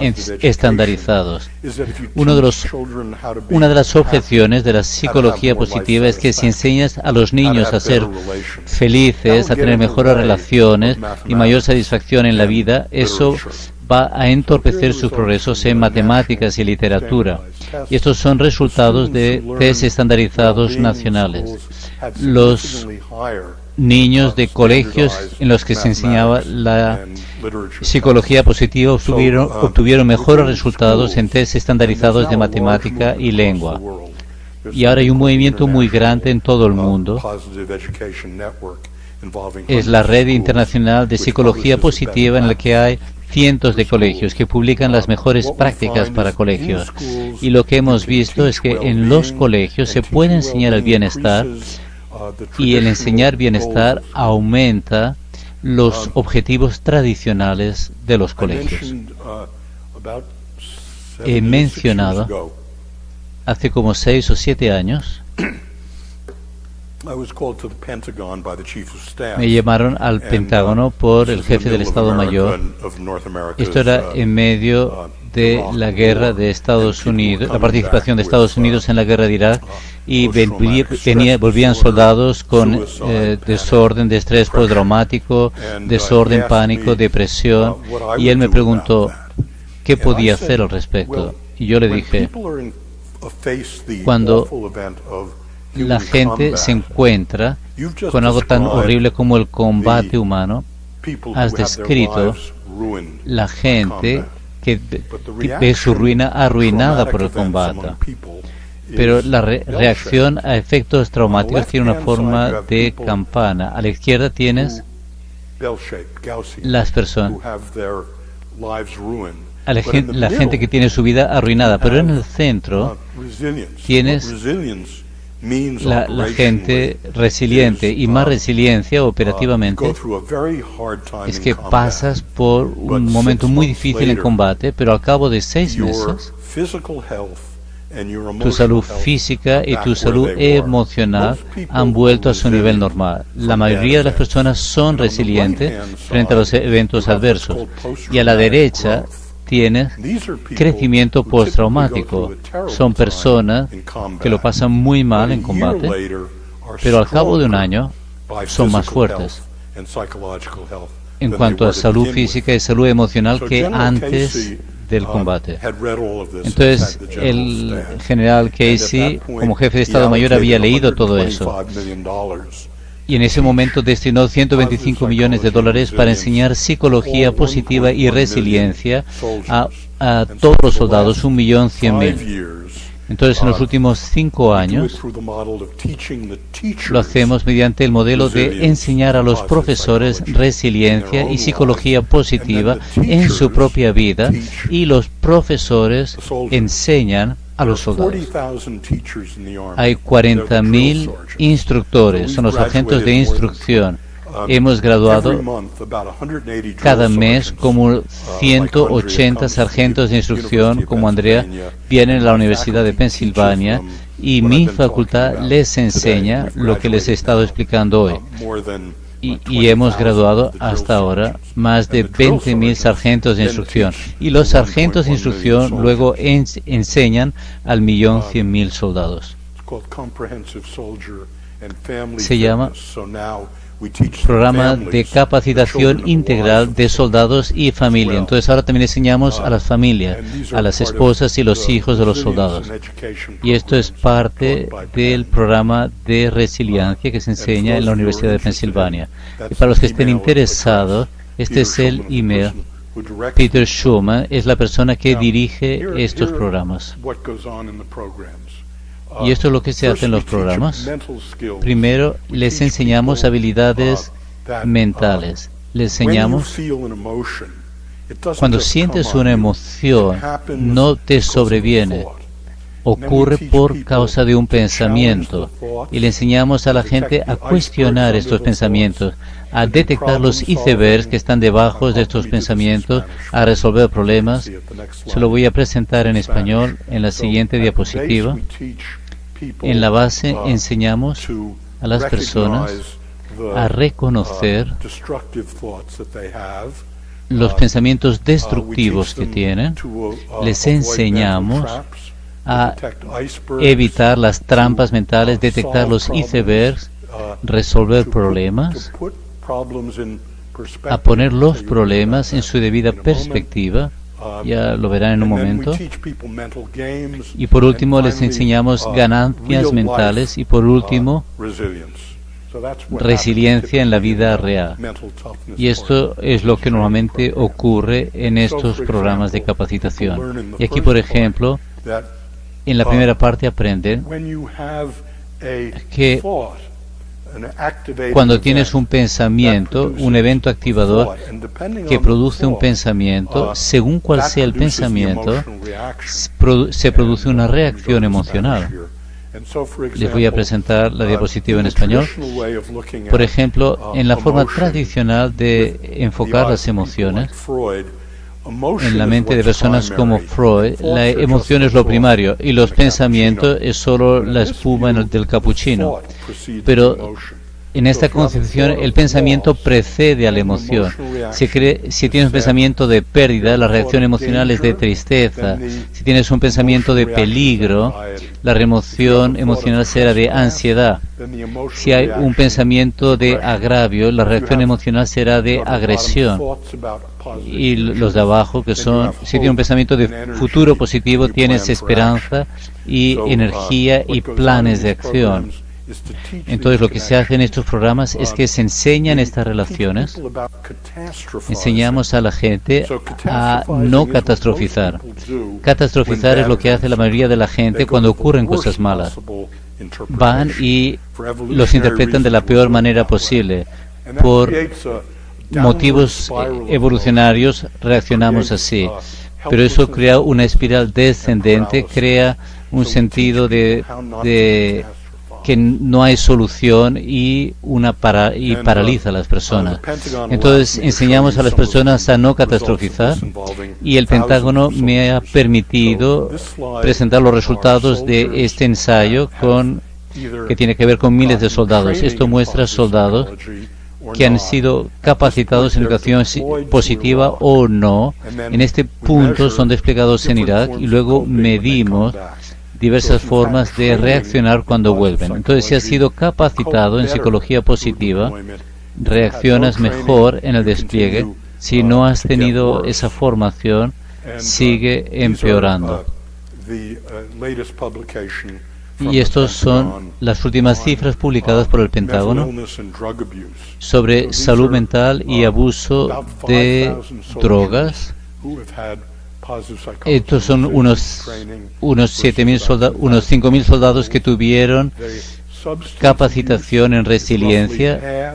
Speaker 3: estandarizados. Una de las objeciones de la psicología positiva es que si enseñas a los niños a ser felices, a tener mejores relaciones y mayor satisfacción en la vida, eso va a entorpecer sus progresos en matemáticas y literatura. Y estos son resultados de test estandarizados nacionales. Los niños de colegios en los que se enseñaba la psicología positiva obtuvieron mejores resultados en test estandarizados de matemática y lengua. Y ahora hay un movimiento muy grande en todo el mundo. Es la red internacional de psicología positiva en la que hay cientos de colegios que publican las mejores prácticas para colegios. Y lo que hemos visto es que en los colegios se puede enseñar el bienestar y el enseñar bienestar aumenta los objetivos tradicionales de los colegios. He mencionado hace como 6 o 7 años me llamaron al Pentágono por el jefe del Estado Mayor. Esto era en medio de la guerra de Estados Unidos, la participación de Estados Unidos en la guerra de Irak, y volvían soldados con desorden de estrés postraumático, desorden, pánico, depresión, y él me preguntó qué podía hacer al respecto. Y yo le dije, cuando la gente se encuentra con algo tan horrible como el combate humano, has descrito la gente que ve su ruina arruinada por el combate. pero la reacción a efectos traumáticos tiene una forma de campana. A la izquierda tienes las personas, la gente que tiene su vida arruinada, pero en el centro tienes la gente resiliente, y más resiliencia operativamente es que pasas por un momento muy difícil en combate, pero al cabo de 6 meses tu salud física y tu salud emocional han vuelto a su nivel normal. La mayoría de las personas son resilientes frente a los eventos adversos, y a la derecha tienes crecimiento postraumático. Son personas que lo pasan muy mal en combate, pero al cabo de un año son más fuertes en cuanto a salud física y salud emocional que antes del combate. Entonces, el general Casey, como jefe de Estado Mayor, había leído todo eso, y en ese momento destinó $125 millones para enseñar psicología positiva y resiliencia a todos los soldados, 1.100.000. Entonces, en los últimos 5 años, lo hacemos mediante el modelo de enseñar a los profesores resiliencia y psicología positiva en su propia vida, y los profesores enseñan a los soldados. Hay 40.000 instructores, son los sargentos de instrucción. Hemos graduado cada mes como 180 sargentos de instrucción, como Andrea, vienen a la Universidad de Pensilvania, y mi facultad les enseña lo que les he estado explicando hoy. Y hemos graduado hasta ahora más de 20.000 sargentos de instrucción. Y los sargentos de instrucción luego enseñan al 1.100.000 soldados. Se llama Programa de Capacitación Integral de Soldados y Familia. Entonces ahora también enseñamos a las familias, a las esposas y los hijos de los soldados. Y esto es parte del programa de resiliencia que se enseña en la Universidad de Pensilvania. Y para los que estén interesados, este es el email. Peter Schumann es la persona que dirige estos programas. Y esto es lo que se hace en los programas. Primero, les enseñamos habilidades mentales. Les enseñamos, cuando sientes una emoción, no te sobreviene. Ocurre por causa de un pensamiento. Y le enseñamos a la gente a cuestionar estos pensamientos, a detectar los icebergs que están debajo de estos pensamientos, a resolver problemas. Se lo voy a presentar en español en la siguiente diapositiva. En la base enseñamos a las personas a reconocer los pensamientos destructivos que tienen. Les enseñamos a evitar las trampas mentales, detectar los icebergs, resolver problemas, a poner los problemas en su debida perspectiva. Ya lo verán en un momento. Y por último les enseñamos ganancias mentales, y por último resiliencia en la vida real. Y esto es lo que normalmente ocurre en estos programas de capacitación. Y aquí, por ejemplo, en la primera parte aprenden que cuando tienes un pensamiento, un evento activador que produce un pensamiento, según cuál sea el pensamiento, se produce una reacción emocional. Les voy a presentar la diapositiva en español. Por ejemplo, en la forma tradicional de enfocar las emociones, en la mente de personas como Freud, la emoción es lo primario y los pensamientos es solo la espuma del capuchino. Pero en esta concepción el pensamiento precede a la emoción. Si tienes un pensamiento de pérdida, la reacción emocional es de tristeza. Si tienes un pensamiento de peligro, la reacción emocional será de ansiedad. Si hay un pensamiento de agravio, la reacción emocional será de agresión. Y los de abajo, que son, si tienes un pensamiento de futuro positivo, tienes esperanza y energía y planes de acción. Entonces lo que se hace en estos programas es que se enseñan estas relaciones, enseñamos a la gente a no catastrofizar. Catastrofizar es lo que hace la mayoría de la gente cuando ocurren cosas malas. Van y los interpretan de la peor manera posible. Por motivos evolucionarios reaccionamos así. Pero eso crea una espiral descendente, crea un sentido de que no hay solución y paraliza a las personas. Entonces enseñamos a las personas a no catastrofizar y el Pentágono me ha permitido presentar los resultados de este ensayo que tiene que ver con miles de soldados. Esto muestra soldados que han sido capacitados en educación positiva o no. En este punto son desplegados en Irak y luego medimos diversas formas de reaccionar cuando vuelven. Entonces, si has sido capacitado en psicología positiva, reaccionas mejor en el despliegue. Si no has tenido esa formación, sigue empeorando. Y estas son las últimas cifras publicadas por el Pentágono sobre salud mental y abuso de drogas. Estos son unos 5.000 soldados que tuvieron capacitación en resiliencia.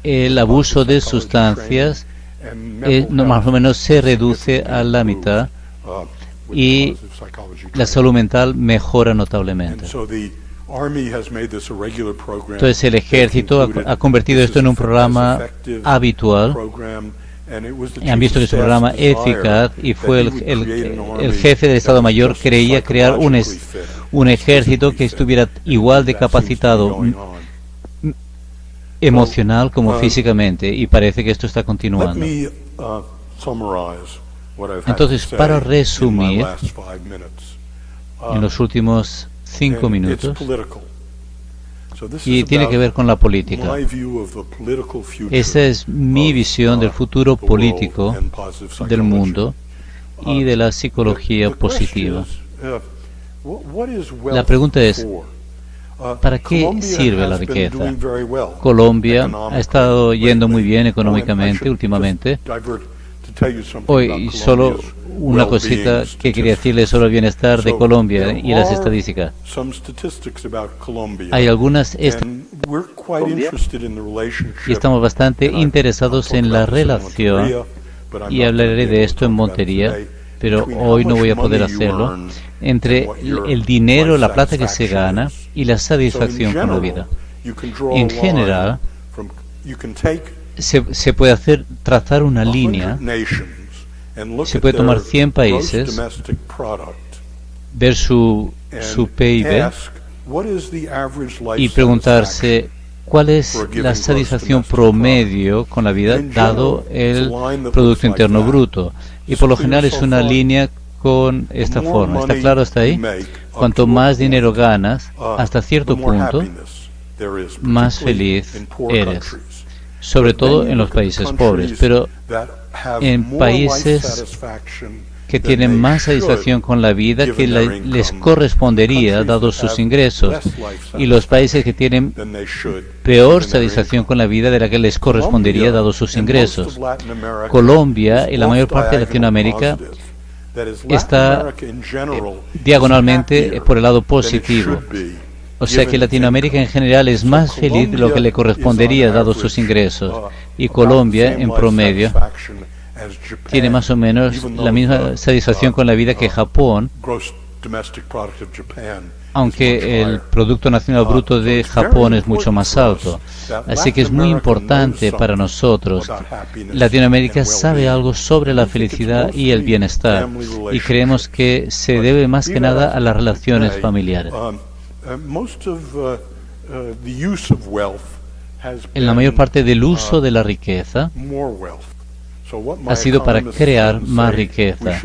Speaker 3: El abuso de sustancias más o menos se reduce a la mitad y la salud mental mejora notablemente. Entonces el ejército ha convertido esto en un programa habitual. Han visto que es un programa eficaz y fue el jefe del Estado Mayor quería crear un ejército que estuviera igual de capacitado emocional como físicamente, y parece que esto está continuando. Entonces, para resumir, en los últimos 5 minutos, y tiene que ver con la política. Esa es mi visión del futuro político del mundo y de la psicología positiva. La pregunta es, ¿para qué sirve la riqueza? Colombia ha estado yendo muy bien económicamente últimamente. Hoy solo una cosita que quería decirles sobre el bienestar de Colombia y las estadísticas. Hay algunas y estamos bastante interesados en la relación, y hablaré de esto en Montería, pero hoy no voy a poder hacerlo, entre el dinero, la plata que se gana y la satisfacción con la vida. En general, se puede trazar una línea, se puede tomar 100 países, ver su PIB y preguntarse cuál es la satisfacción promedio con la vida dado el Producto Interno Bruto. Y por lo general es una línea con esta forma. ¿Está claro hasta ahí? Cuanto más dinero ganas, hasta cierto punto, más feliz eres. Sobre todo en los países pobres, pero en países que tienen más satisfacción con la vida que les correspondería dados sus ingresos, y los países que tienen peor satisfacción con la vida de la que les correspondería dados sus ingresos. Colombia y la mayor parte de Latinoamérica está diagonalmente por el lado positivo. O sea que Latinoamérica en general es más feliz de lo que le correspondería dados sus ingresos, y Colombia en promedio tiene más o menos la misma satisfacción con la vida que Japón, aunque el Producto Nacional Bruto de Japón es mucho más alto. Así que es muy importante para nosotros. Latinoamérica sabe algo sobre la felicidad y el bienestar, y creemos que se debe más que nada a las relaciones familiares. En la mayor parte del uso de la riqueza ha sido para crear más riqueza.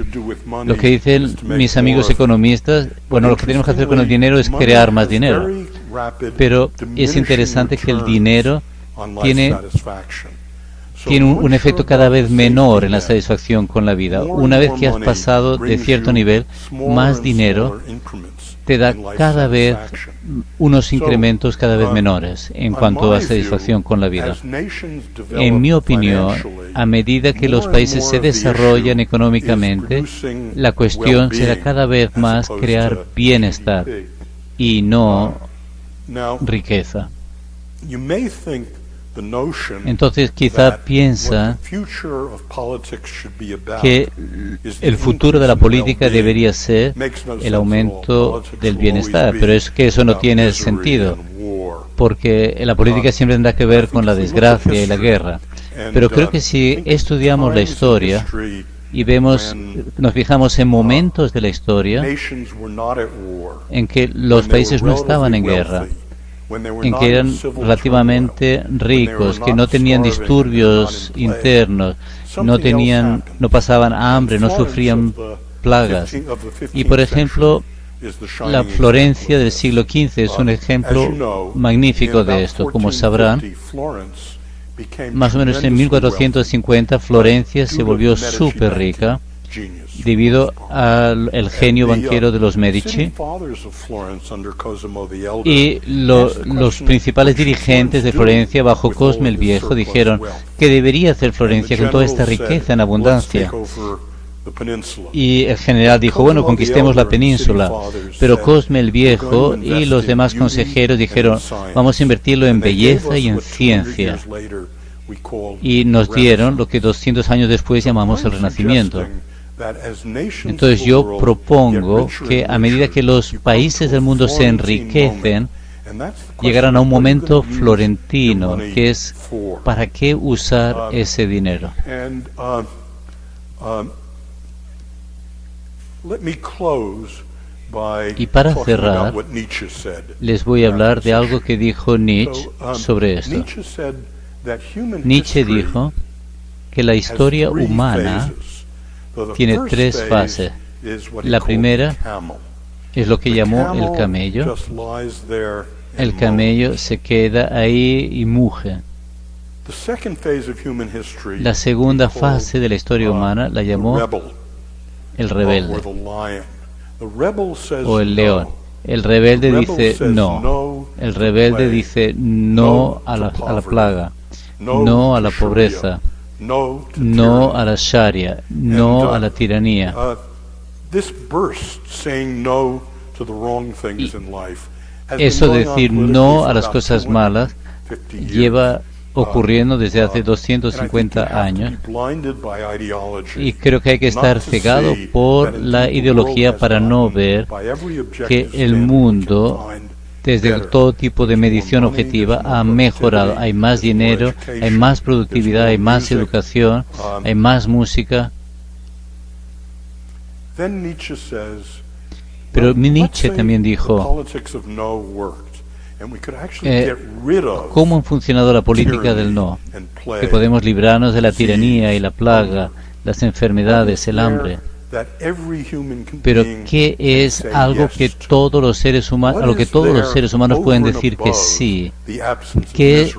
Speaker 3: Lo que dicen mis amigos economistas, bueno, lo que tenemos que hacer con el dinero es crear más dinero. Pero es interesante que el dinero tiene un efecto cada vez menor en la satisfacción con la vida. Una vez que has pasado de cierto nivel, más dinero te da
Speaker 2: in life
Speaker 3: cada vez
Speaker 2: satisfaction.
Speaker 3: unos incrementos cada vez menores en cuanto a satisfacción con la vida. En mi opinión, a medida que los países se desarrollan económicamente, la cuestión será cada vez más crear bienestar y no riqueza. Entonces quizá piensa que el futuro de la política debería ser el aumento del bienestar, pero es que eso no tiene sentido, porque la política siempre tendrá que ver con la desgracia y la guerra. Pero creo que si estudiamos la historia y nos fijamos en momentos de la historia en que los países no estaban en guerra, en que eran relativamente ricos, que no tenían disturbios internos, no pasaban hambre, no sufrían plagas. Y por ejemplo, la Florencia del siglo XV es un ejemplo magnífico de esto. Como sabrán, más o menos en 1450 Florencia se volvió súper rica debido al genio banquero de los Medici, y los principales dirigentes de Florencia bajo Cosme el Viejo dijeron que debería hacer Florencia con toda esta riqueza en abundancia. Y el general dijo, bueno, conquistemos la península. Pero Cosme el Viejo y los demás consejeros dijeron, vamos a invertirlo en belleza y en ciencia. Y nos dieron lo que 200 años después llamamos el Renacimiento. Entonces yo propongo que a medida que los países del mundo se enriquecen, llegarán a un momento florentino, que es ¿para qué usar ese dinero? Y para cerrar, les voy a hablar de algo que dijo Nietzsche sobre esto. Nietzsche dijo que la historia humana tiene tres fases. La primera es lo que llamó el camello. El camello se queda ahí y muge. La segunda fase de la historia humana la llamó el rebelde o el león. El rebelde dice no. El rebelde dice no a la plaga, no a la pobreza, no a la sharia, no a la tiranía. Eso de decir no a las cosas malas lleva ocurriendo desde hace 250 años, y creo que hay que estar cegado por la ideología para no ver que el mundo, desde todo tipo de medición objetiva, ha mejorado. Hay más dinero, hay más productividad, hay más educación, hay más música. Pero Nietzsche también dijo, ¿cómo ha funcionado la política del no? Que podemos librarnos de la tiranía y la plaga, las enfermedades, el hambre. Pero ¿qué es algo que todos los seres humanos, a lo que todos los seres humanos pueden decir que sí? ¿Qué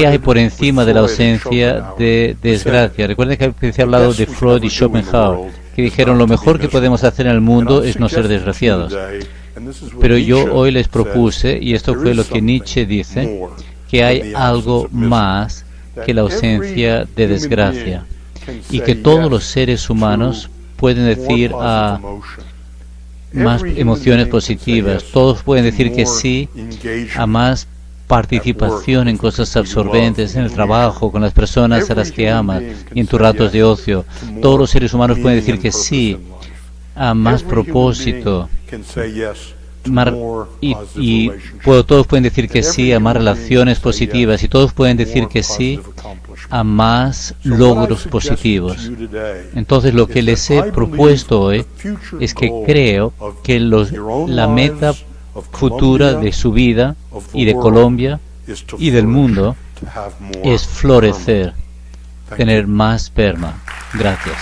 Speaker 3: hay por encima de la ausencia de desgracia? Recuerden que se ha hablado de Freud y Schopenhauer, que dijeron lo mejor que podemos hacer en el mundo es no ser desgraciados. Pero yo hoy les propuse, y esto fue lo que Nietzsche dice, que hay algo más que la ausencia de desgracia, y que todos los seres humanos pueden decir a más emociones positivas, todos pueden decir que sí a más participación en cosas absorbentes, en el trabajo, con las personas a las que amas y en tus ratos de ocio. Todos los seres humanos pueden decir que sí a más propósito, todos pueden decir que sí a más relaciones positivas, y todos pueden decir que sí a más logros positivos. Entonces lo que les he propuesto hoy es que creo que la meta futura de su vida y de Colombia y del mundo es florecer, tener más perma. Gracias.